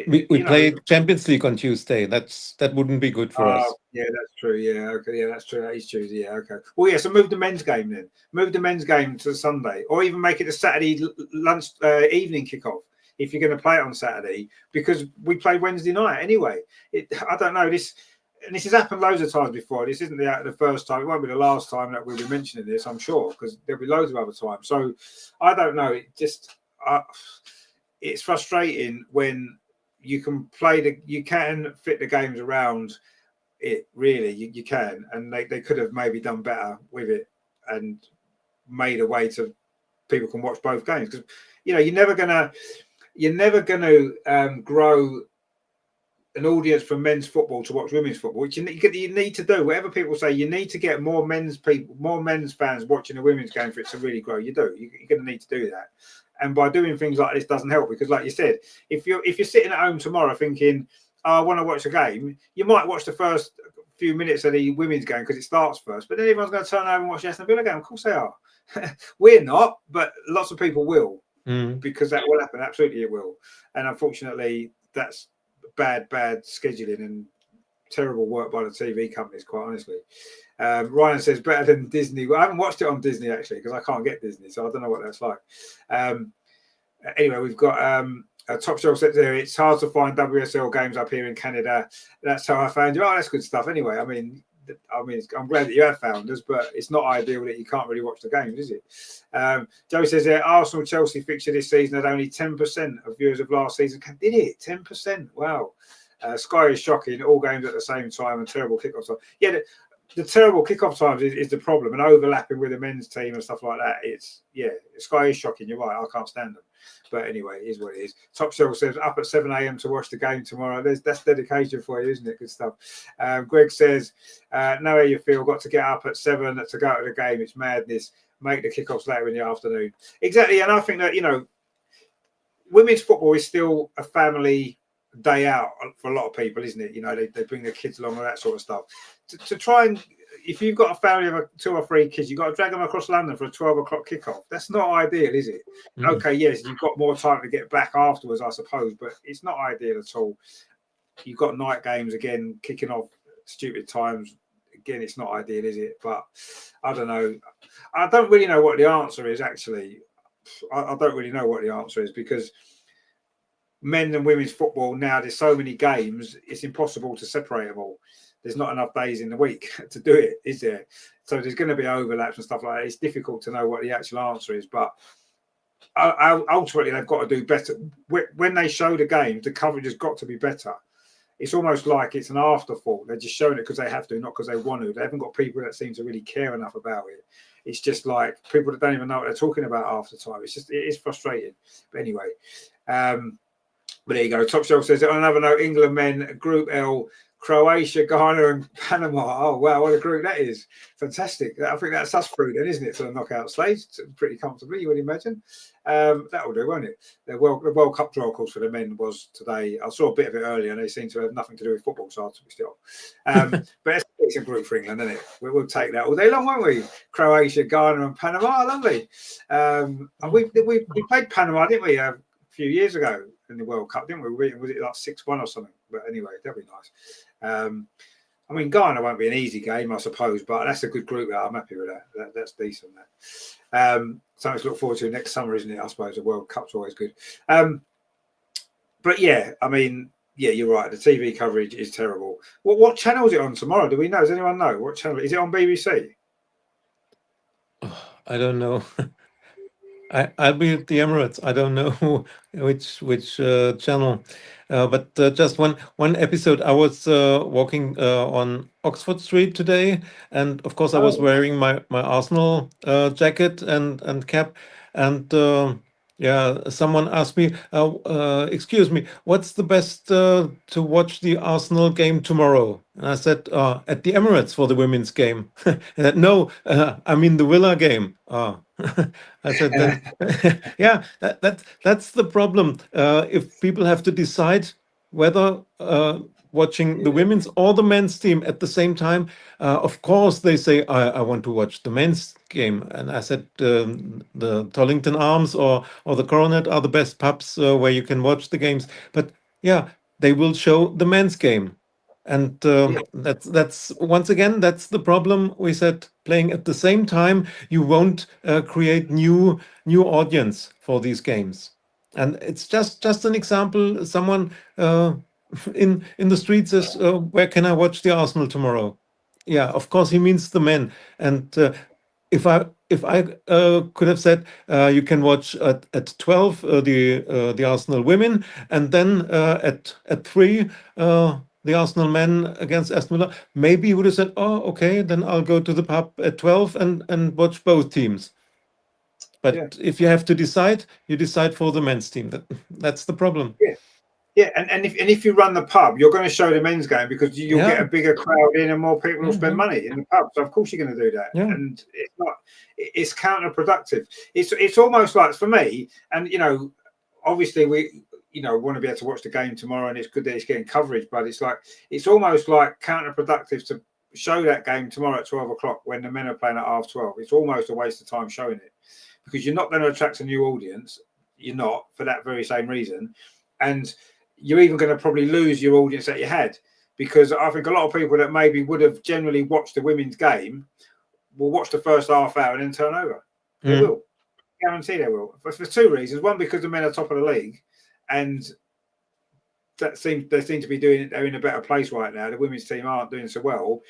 We played Champions League on Tuesday. That wouldn't be good for us. Yeah, that's true. Yeah, okay. Yeah, that's true. That is Tuesday. Yeah, okay. Well, yeah. So move the men's game then. Move the men's game to Sunday, or even make it a Saturday lunch evening kickoff if you're going to play it on Saturday, because we play Wednesday night anyway. I don't know this. And this has happened loads of times before. This isn't the first time. It won't be the last time that we'll be mentioning this, I'm sure, because there'll be loads of other times. So I don't know. It just it's frustrating when you can you can fit the games around it. Really, you can, and they could have maybe done better with it and made a way to people can watch both games, because you're never gonna grow an audience for men's football to watch women's football, which you need to do. Whatever people say, you need to get more men's fans watching the women's game for it to really grow. You do. You're going to need to do that. And by doing things like this doesn't help, because, like you said, if you're sitting at home tomorrow thinking, I want to watch a game, you might watch the first few minutes of the women's game because it starts first, but then everyone's going to turn over and watch the Aston Villa game. Of course they are. We're not, but lots of people will, because that will happen. Absolutely, it will. And unfortunately, that's bad scheduling and terrible work by the TV companies, quite honestly. Ryan says better than Disney. Well, I haven't watched it on Disney actually, because I can't get Disney, so I don't know what that's like. Anyway, we've got Top Shelf said there, it's hard to find WSL games up here in Canada. That's how I found you. Oh, that's good stuff. Anyway, I mean, I'm glad that you have found us, but it's not ideal that you can't really watch the games, is it? Joey says there, Arsenal Chelsea fixture this season had only 10% of viewers of last season. Did it? 10%? Wow. Sky is shocking. All games at the same time and terrible kickoff time. Yeah, the terrible kickoff times is the problem, and overlapping with the men's team and stuff like that. Sky is shocking. You're right. I can't stand them. But anyway, it is what it is. Top Shelf says up at 7 a.m. to watch the game tomorrow. That's dedication for you, isn't it? Good stuff. Greg says, know how you feel. Got to get up at 7 to go to the game. It's madness. Make the kickoffs later in the afternoon. Exactly. And I think that, women's football is still a family day out for a lot of people, isn't it? They bring their kids along and that sort of stuff. To try and, if you've got a family of 2 or 3 kids, you've got to drag them across London for a 12 o'clock kickoff. That's not ideal, is it? Okay, yes, you've got more time to get back afterwards, I suppose, but it's not ideal at all. You've got night games again, kicking off stupid times. Again, it's not ideal, is it? But I don't know. I don't really know what the answer is, actually. I don't really know what the answer is, because men and women's football now, there's so many games, it's impossible to separate them all. There's not enough days in the week to do it, is there? So there's going to be overlaps and stuff like that. It's difficult to know what the actual answer is, but ultimately they've got to do better. When they show the games, the coverage has got to be better. It's almost like it's an afterthought. They're just showing it because they have to, not because they want to. They haven't got people that seem to really care enough about it. It's just like people that don't even know what they're talking about half the time. It is frustrating. But anyway, but there you go. Top Shelf says, on another note, England men Group L Croatia, Ghana, and Panama. Oh wow, what a group that is! Fantastic. I think that's us through then, isn't it? To the knockout stage, pretty comfortably, you would imagine. That'll do, won't it? The World Cup draw, of course, for the men was today. I saw a bit of it earlier, and they seem to have nothing to do with football, so I'll be still. But it's a group for England, isn't it? We'll take that all day long, won't we? Croatia, Ghana, and Panama. Lovely. And we played Panama, didn't we? A few years ago in the World Cup, didn't we? Was it like 6-1 or something? But anyway, that'll be nice. I mean, Ghana won't be an easy game, I suppose, but that's a good group. I'm happy with that. That's decent. Something to look forward to next summer, isn't it? I suppose the World Cup's always good. But yeah, I mean, yeah, you're right. The TV coverage is terrible. What channel is it on tomorrow? Do we know? Does anyone know what channel? Is it on BBC? I don't know. I'll be at the Emirates. I don't know which channel, but just one episode. I was walking on Oxford Street today, and of course I was wearing my Arsenal jacket and cap, and yeah, someone asked me, "Excuse me, what's the best to watch the Arsenal game tomorrow?" And I said, "At the Emirates for the women's game." No, I mean the Villa game. I said, then, yeah, that's the problem. If people have to decide whether watching the women's or the men's team at the same time, of course they say, I want to watch the men's game. And I said, the Tollington Arms or the Coronet are the best pubs where you can watch the games. But yeah, they will show the men's game. And that's once again, that's the problem. We said playing at the same time, you won't create new audience for these games. And it's just an example. Someone in the street says, "Where can I watch the Arsenal tomorrow?" Yeah, of course he means the men. And if I could have said you can watch at 12 the Arsenal women, and then at 3 the Arsenal men against Aston Villa, maybe he would have said, "Oh, okay, then I'll go to the pub at 12 and watch both teams." But if you have to decide, you decide for the men's team. That's the problem. Yeah, and if you run the pub, you're going to show the men's game because you'll get a bigger crowd in and more people will spend money in the pub. So of course you're going to do that. Yeah. And it's counterproductive. It's almost like, for me, and obviously we want to be able to watch the game tomorrow, and it's good that it's getting coverage, but it's almost like counterproductive to show that game tomorrow at 12 o'clock when the men are playing at 12:30. It's almost a waste of time showing it because you're not going to attract a new audience. You're not, for that very same reason. And you're even going to probably lose your audience that you had, because I think a lot of people that maybe would have generally watched the women's game will watch the first half hour and then turn over. They will. Guarantee they will. For two reasons. One, because the men are top of the league, and they seem to be doing it. They're in a better place right now. The women's team aren't doing so well.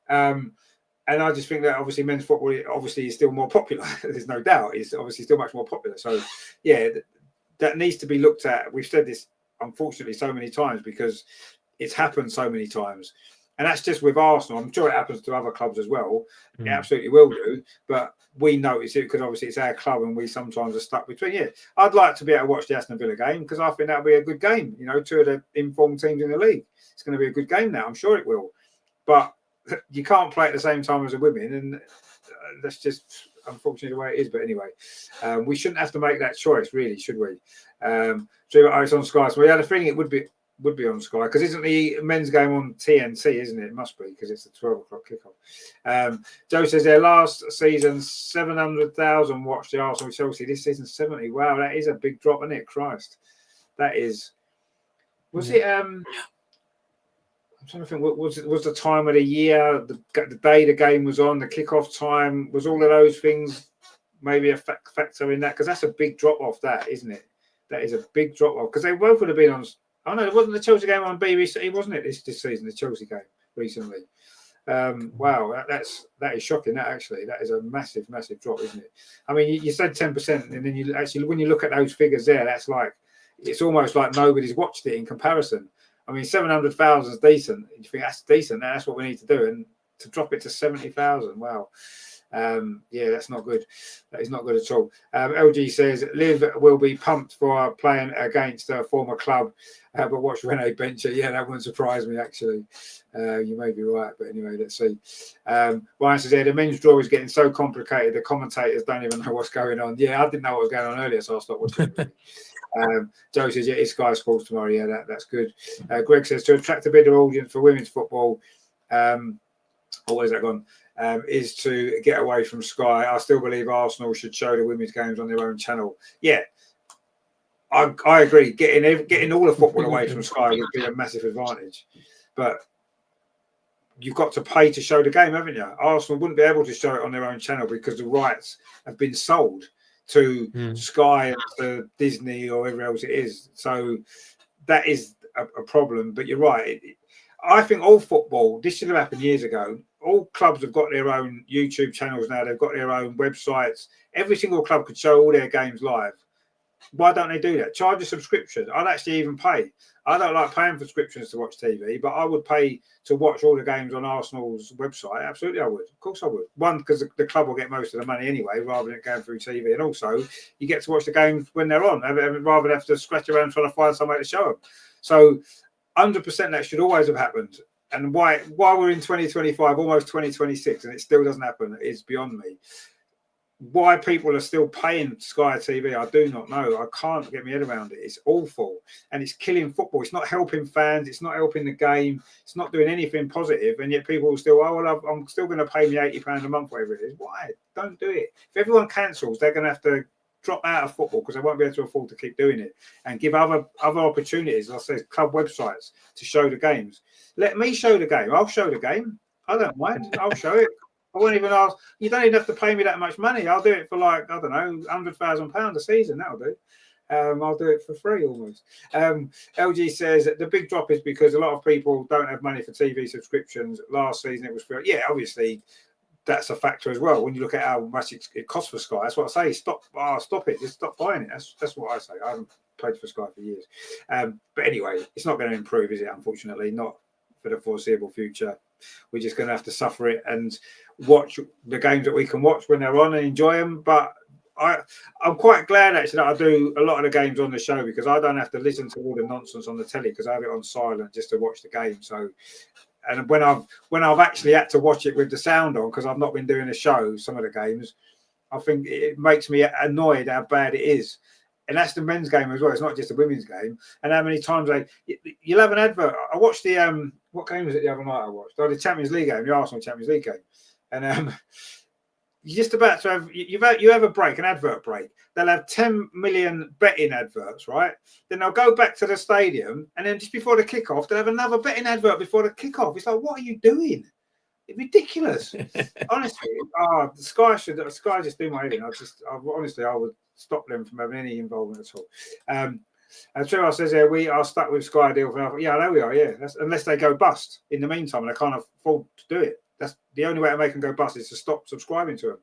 And I just think that obviously men's football is still more popular. There's no doubt. It's obviously still much more popular. So, yeah, that needs to be looked at. We've said this, unfortunately, so many times because it's happened so many times. And that's just with Arsenal. I'm sure it happens to other clubs as well. It absolutely will do. But we notice it because obviously it's our club and we sometimes are stuck between. Yeah, I'd like to be able to watch the Aston Villa game because I think that'll be a good game. Two of the informed teams in the league. It's going to be a good game now. I'm sure it will. But you can't play at the same time as the women. And that's just unfortunately the way it is. But anyway, we shouldn't have to make that choice, really, should we? So it's on Sky. So we had a feeling it would be on Sky because isn't the men's game on TNT, isn't it? It must be because it's a 12 o'clock kickoff. Joe says their last season 700,000 watched the Arsenal Chelsea. This season 70. Wow, that is a big drop, isn't it? Christ, that is. Was it? I'm trying to think. Was the time of the year, the day the game was on, the kickoff time? Was all of those things maybe a factor in that? Because that's a big drop off, that isn't it? That is a big drop off because they both would have been on. Oh no, it wasn't the Chelsea game on BBC, wasn't it? This season, the Chelsea game recently. Wow, that is shocking. That is a massive drop, isn't it? I mean, you said 10%, and then you actually, when you look at those figures there, that's like it's almost like nobody's watched it in comparison. I mean, 700,000 is decent. You think that's decent? That's what we need to do, and to drop it to 70,000, wow. Yeah, that's not good. That is not good at all. LG says Liv will be pumped for playing against a former club, but watch Rene Bencher. Yeah, that wouldn't surprise me actually. You may be right, but anyway, let's see. Ryan says, yeah, the men's draw is getting so complicated. The commentators don't even know what's going on. Yeah, I didn't know what was going on earlier, so I stopped watching it. Joe says, yeah, it's Sky Sports tomorrow. Yeah, that's good. Greg says, to attract a bigger audience for women's football, where's that gone? Is to get away from Sky. I still believe Arsenal should show the women's games on their own channel. Yeah, I agree. Getting all the football away from Sky would be a massive advantage. But you've got to pay to show the game, haven't you? Arsenal wouldn't be able to show it on their own channel because the rights have been sold to Sky, to Disney, or wherever else it is. So that is a problem. But you're right. I think all football, this should have happened years ago. All clubs have got their own YouTube channels now. They've got their own websites. Every single club could show all their games live. Why don't they do that? Charge a subscription. I'd actually even pay. I don't like paying for subscriptions to watch TV, but I would pay to watch all the games on Arsenal's website. Absolutely, I would. Of course, I would. One, because the club will get most of the money anyway, rather than going through TV. And also, you get to watch the games when they're on, rather than have to scratch around trying to find somewhere to show them. So, 100% that should always have happened. And why we're in 2025, almost 2026, and it still doesn't happen is beyond me. Why people are still paying Sky TV, I do not know. I can't get my head around it. It's awful, and it's killing football. It's not helping fans. It's not helping the game. It's not doing anything positive, and yet people will still, I'm still going to pay me £80 a month, whatever it is. Why? Don't do it. If everyone cancels, they're going to have to drop out of football because they won't be able to afford to keep doing it, and give other opportunities, like I say, club websites to show the games. Let me show the game. I'll show the game. I don't mind. I'll show it. I won't even ask. You don't even have to pay me that much money. I'll do it for like, I don't know, £100,000 a season. That'll do. I'll do it for free almost. LG says the big drop is because a lot of people don't have money for TV subscriptions. Last season it was free. Yeah, obviously that's a factor as well. When you look at how much it costs for Sky, that's what I say. Stop it. Just stop buying it. That's what I say. I haven't paid for Sky for years. But anyway, it's not going to improve, is it? Unfortunately, not for the foreseeable future. We're just going to have to suffer it and watch the games that we can watch when they're on and enjoy them. But I'm quite glad actually that I do a lot of the games on the show because I don't have to listen to all the nonsense on the telly because I have it on silent just to watch the game. So, and when I've actually had to watch it with the sound on because I've not been doing a show, some of the games, I think it makes me annoyed how bad it is. And that's the men's game as well. It's not just a women's game. And how many times you'll have an advert. I watched the what game was it the other night? I watched the Champions League game, the Arsenal Champions League game, and you're just about to have you have a break, an advert break. They'll have 10 million betting adverts, right? Then they'll go back to the stadium, and then just before the kickoff, they'll have another betting advert before the kickoff. It's like, what are you doing? It's ridiculous. Honestly, Sky just do my head in. I would stop them from having any involvement at all. And Trevor says, yeah, we are stuck with Sky deal for yeah, I know we are, yeah. Unless they go bust in the meantime and they can't afford to do it. That's the only way to make them go bust is to stop subscribing to them.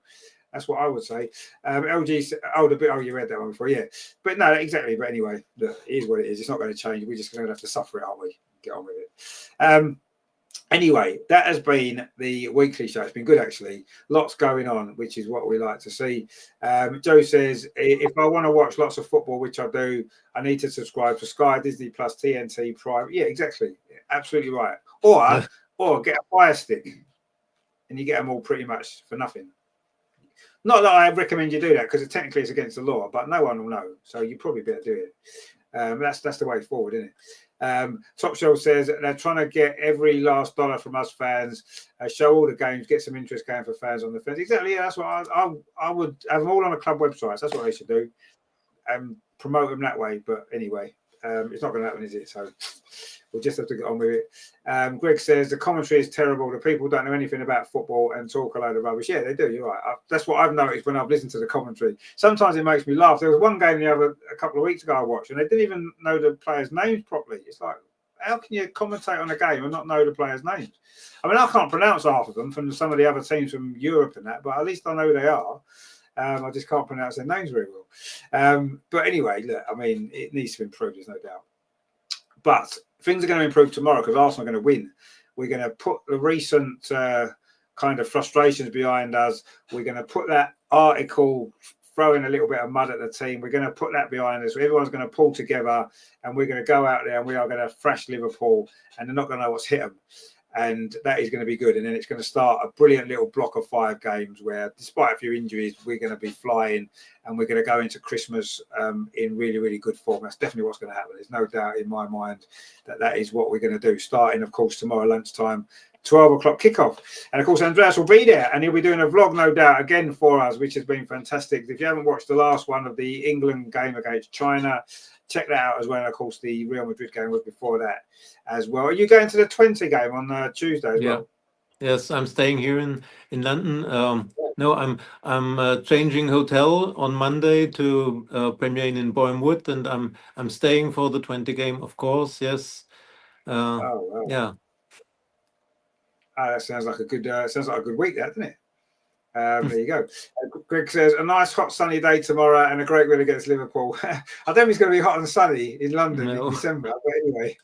That's what I would say. LG, you read that one before, yeah. But no, exactly. But anyway, look, it is what it is. It's not going to change. We're just going to have to suffer it, aren't we? Get on with it. Anyway, that has been the weekly show. It's been good, actually. Lots going on, which is what we like to see. Joe says, if I want to watch lots of football, which I do, I need to subscribe to Sky, Disney Plus, TNT, Prime. Yeah, exactly. Absolutely right. Or get a Fire Stick, and you get them all pretty much for nothing. Not that I recommend you do that, because technically it's against the law, but no one will know. So you probably better do it. That's the way forward, isn't it? Top Show says they're trying to get every last dollar from us fans, show all the games, get some interest going for fans on the fence. Exactly, yeah, that's what I would have them all on the club websites. That's what they should do, and promote them that way. But anyway, it's not going to happen, is it? So we'll just have to get on with it. Greg says the commentary is terrible. The people don't know anything about football and talk a load of rubbish. Yeah, they do. You're right. That's what I've noticed when I've listened to the commentary. Sometimes it makes me laugh. There was one game a couple of weeks ago I watched, and they didn't even know the players' names properly. It's like, how can you commentate on a game and not know the players' names? I mean, I can't pronounce half of them from some of the other teams from Europe and that, but at least I know who they are. I just can't pronounce their names very well. But anyway, look, I mean, it needs to improve, there's no doubt. But things are going to improve tomorrow because Arsenal are going to win. We're going to put the recent kind of frustrations behind us. We're going to put that article, throwing a little bit of mud at the team. We're going to put that behind us. Everyone's going to pull together, and we're going to go out there and we are going to thrash Liverpool, and they're not going to know what's hit them. And that is going to be good. And then it's going to start a brilliant little block of 5 games where, despite a few injuries, we're going to be flying, and we're going to go into Christmas in really, really good form. That's definitely what's going to happen. There's no doubt in my mind that that is what we're going to do, starting, of course, tomorrow lunchtime, 12 o'clock kickoff. And of course, Andreas will be there, and he'll be doing a vlog, no doubt, again for us, which has been fantastic. If you haven't watched the last one of the England game against China, check that out as well. And of course, the Real Madrid game was before that as well. Are you going to the Twente game on Tuesday as well? Yes, I'm staying here in London. No, I'm changing hotel on Monday to Premier Inn in Borehamwood, and I'm staying for the Twente game, of course. Yes. Oh, wow. Yeah. That sounds like a good week, that, doesn't it? There you go. Greg says, a nice hot sunny day tomorrow and a great win against Liverpool. I don't think it's going to be hot and sunny in London in December, but anyway.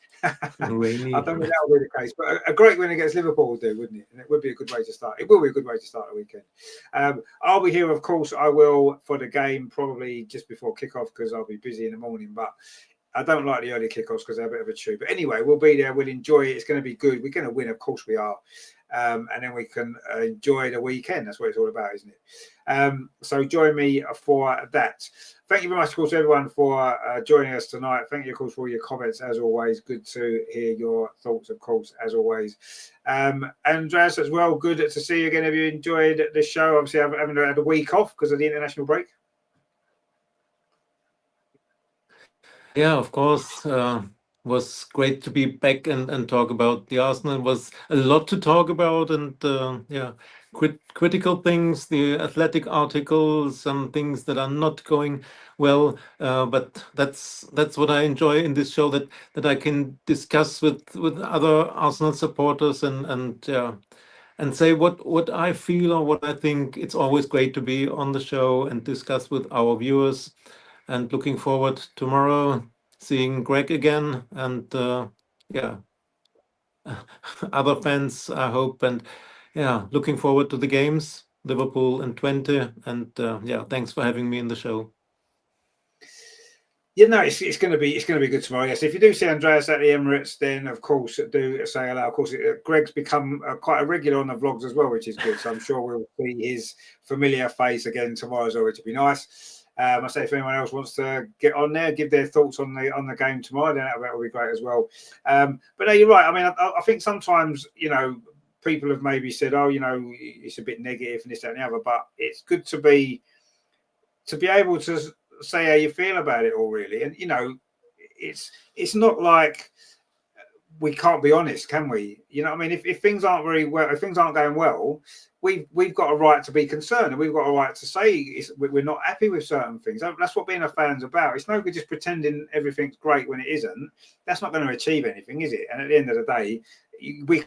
Rainy. I don't think that will be the case, but a great win against Liverpool would do, wouldn't it? And it would be a good way to start. It will be a good way to start the weekend. I'll be here, of course. I will for the game probably just before kickoff because I'll be busy in the morning, but I don't like the early kickoffs because they're a bit of a chew. But anyway, we'll be there. We'll enjoy it. It's going to be good. We're going to win. Of course we are. And then we can enjoy the weekend. That's what it's all about, isn't it? So join me for that. Thank you very much, of course, everyone, for joining us tonight. Thank you, of course, for all your comments, as always. Good to hear your thoughts, of course, as always. Andreas, as well, good to see you again. Have you enjoyed the show? Obviously, I haven't had a week off because of the international break. Yeah, of course. Was great to be back and talk about the Arsenal. It was a lot to talk about, and critical things, the athletic articles, some things that are not going well. But that's what I enjoy in this show, that I can discuss with other Arsenal supporters and say what I feel or what I think. It's always great to be on the show and discuss with our viewers. And looking forward tomorrow, seeing Greg again, and other fans, I hope. And looking forward to the games, Liverpool and Twente. And thanks for having me in the show. Yeah, no, it's going to be good tomorrow. Yes, if you do see Andreas at the Emirates, then of course do say hello. Of course, Greg's become quite a regular on the vlogs as well, which is good. So I'm sure we'll see his familiar face again tomorrow as well, which will be nice. I say if anyone else wants to get on there, give their thoughts on the game tomorrow, then that will be great as well. But no, you're right. I mean, I think sometimes people have maybe said, oh, it's a bit negative and this, that, and the other. But it's good to be able to say how you feel about it all, really. And it's not like we can't be honest, can we? I mean, if things aren't very well, if things aren't going well, we've got a right to be concerned, and we've got a right to say we're not happy with certain things. That's what being a fan's about. It's no good just pretending everything's great when it isn't. That's not going to achieve anything, is it? And at the end of the day, we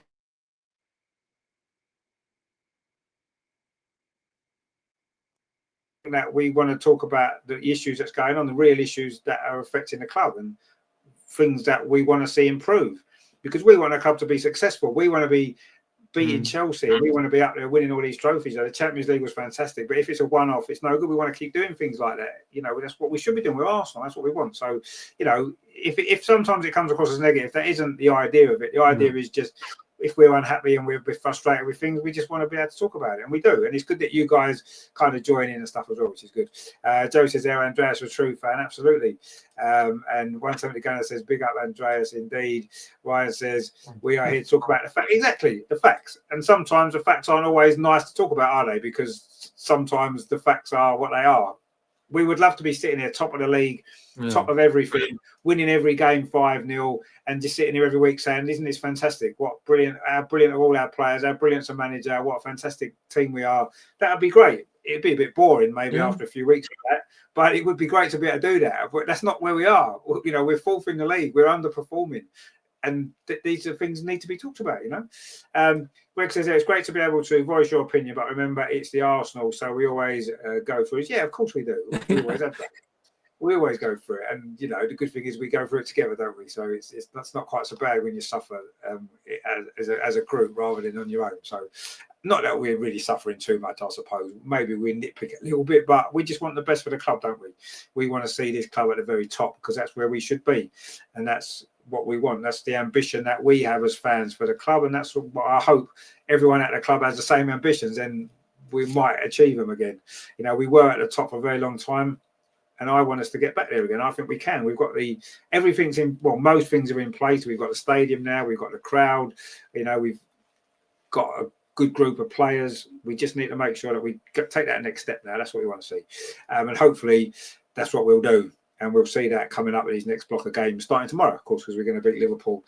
want to talk about the issues that's going on, the real issues that are affecting the club, and things that we want to see improve, because we want a club to be successful. We want to be beating Chelsea. We want to be up there winning all these trophies. The Champions League was fantastic, but if it's a one-off, it's no good. We want to keep doing things like that. That's what we should be doing with Arsenal. That's what we want. So, if sometimes it comes across as negative, that isn't the idea of it. The idea is just, if we're unhappy and we're a bit frustrated with things, we just want to be able to talk about it, and we do. And it's good that you guys kind of join in and stuff as well, which is good. Joe says there, Andreas was a true fan, absolutely. And 170 Gunner says, big up Andreas, indeed. Ryan says, we are here to talk about the facts. Exactly, the facts. And sometimes the facts aren't always nice to talk about, are they? Because sometimes the facts are what they are. We would love to be sitting here top of the league, top of everything, winning every game 5-0, and just sitting here every week saying, isn't this fantastic? What brilliant, how brilliant are all our players, how brilliant's a manager, what a fantastic team we are. That would be great. It'd be a bit boring maybe after a few weeks of that, but it would be great to be able to do that. But that's not where we are. We're fourth in the league. We're underperforming. And these are things need to be talked about, Greg says it's great to be able to voice your opinion, but remember, it's the Arsenal, so we always go through it. Yeah, of course we do. We always have that. We always go through it, and the good thing is we go through it together, don't we? So that's not quite so bad when you suffer as a group rather than on your own. So Not that we're really suffering too much, I suppose. Maybe we nitpick a little bit, but we just want the best for the club, don't we? We want to see this club at the very top because that's where we should be. And that's what we want. That's the ambition that we have as fans for the club. And that's what I hope everyone at the club has the same ambitions. And we might achieve them again. You know, we were at the top for a very long time. And I want us to get back there again. I think we can. We've got everything's in, well, most things are in place. We've got the stadium now. We've got the crowd. You know, we've got a good group of players. We just need to make sure that we take that next step now. That's what we want to see. And hopefully that's what we'll do. And we'll see that coming up with these next block of games starting tomorrow, of course, because we're going to beat Liverpool,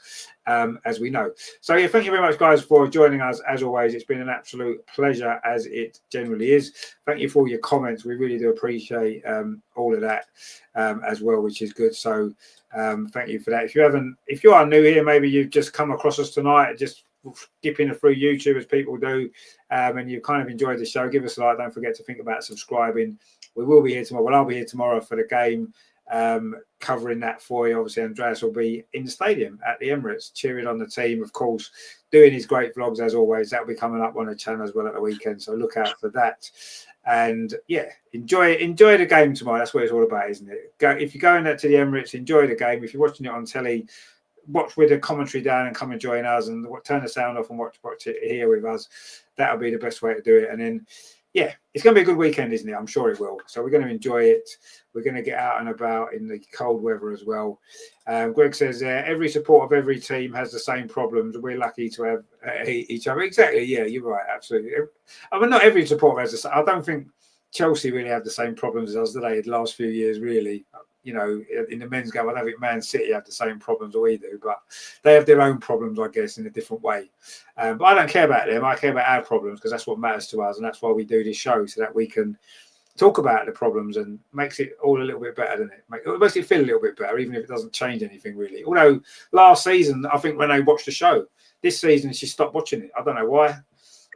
as we know. So, yeah, thank you very much, guys, for joining us. As always, it's been an absolute pleasure, as it generally is. Thank you for all your comments. We really do appreciate all of that as well, which is good. So thank you for that. If you are new here, maybe you've just come across us tonight, just skipping through YouTube as people do, and you've kind of enjoyed the show, give us a like. Don't forget to think about subscribing. We will be here tomorrow. Well, I'll be here tomorrow for the game, covering that for you. Obviously, Andreas will be in the stadium at the Emirates, cheering on the team, of course, doing his great vlogs as always. That'll be coming up on the channel as well at the weekend, so look out for that. And yeah, enjoy the game tomorrow. That's what it's all about, isn't it? If you're going to the Emirates, enjoy the game. If you're watching it on telly, watch with the commentary down and come and join us, and turn the sound off and watch it here with us. That'll be the best way to do it. And then, yeah, it's going to be a good weekend, isn't it? I'm sure it will. So we're going to enjoy it. We're going to get out and about in the cold weather as well. Greg says, every support of every team has the same problems. We're lucky to have each other. Exactly. Yeah, you're right. Absolutely. I mean, not every support has the same. I don't think Chelsea really have the same problems as us, do they, the last few years, really. You know, in the men's game, I don't think Man City have the same problems we do, but they have their own problems, I guess, in a different way. But I don't care about them. I care about our problems because that's what matters to us, and that's why we do this show, so that we can talk about the problems and makes it all a little bit better, doesn't it? It makes it feel a little bit better, even if it doesn't change anything really. Although last season, I think Renee watched the show. This season, she stopped watching it. I don't know why.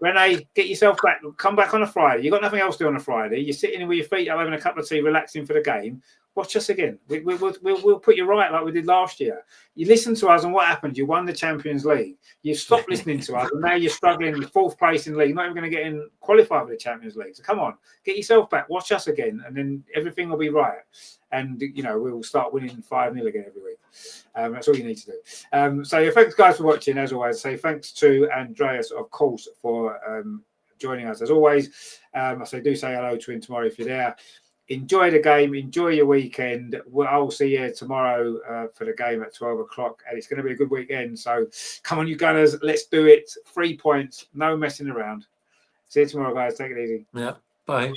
Renee, get yourself back. Come back on a Friday. You've got nothing else to do on a Friday. You're sitting with your feet up, having a cup of tea, relaxing for the game. Watch us again. We'll put you right like we did last year. You listen to us, and what happened? You won the Champions League. You stopped listening to us, and now you're struggling with fourth place in the league. Not even going to get in qualified for the Champions League. So come on, get yourself back. Watch us again, and then everything will be right. And you know we'll start winning 5-0 again every week. That's all you need to do. So yeah, thanks guys for watching. As always, say thanks to Andreas, of course, for joining us. As always, I do say hello to him tomorrow if you're there. Enjoy the game. Enjoy your weekend. I'll see you tomorrow for the game at 12 o'clock. And it's going to be a good weekend. So come on, you Gunners. Let's do it. 3 points. No messing around. See you tomorrow, guys. Take it easy. Yeah. Bye.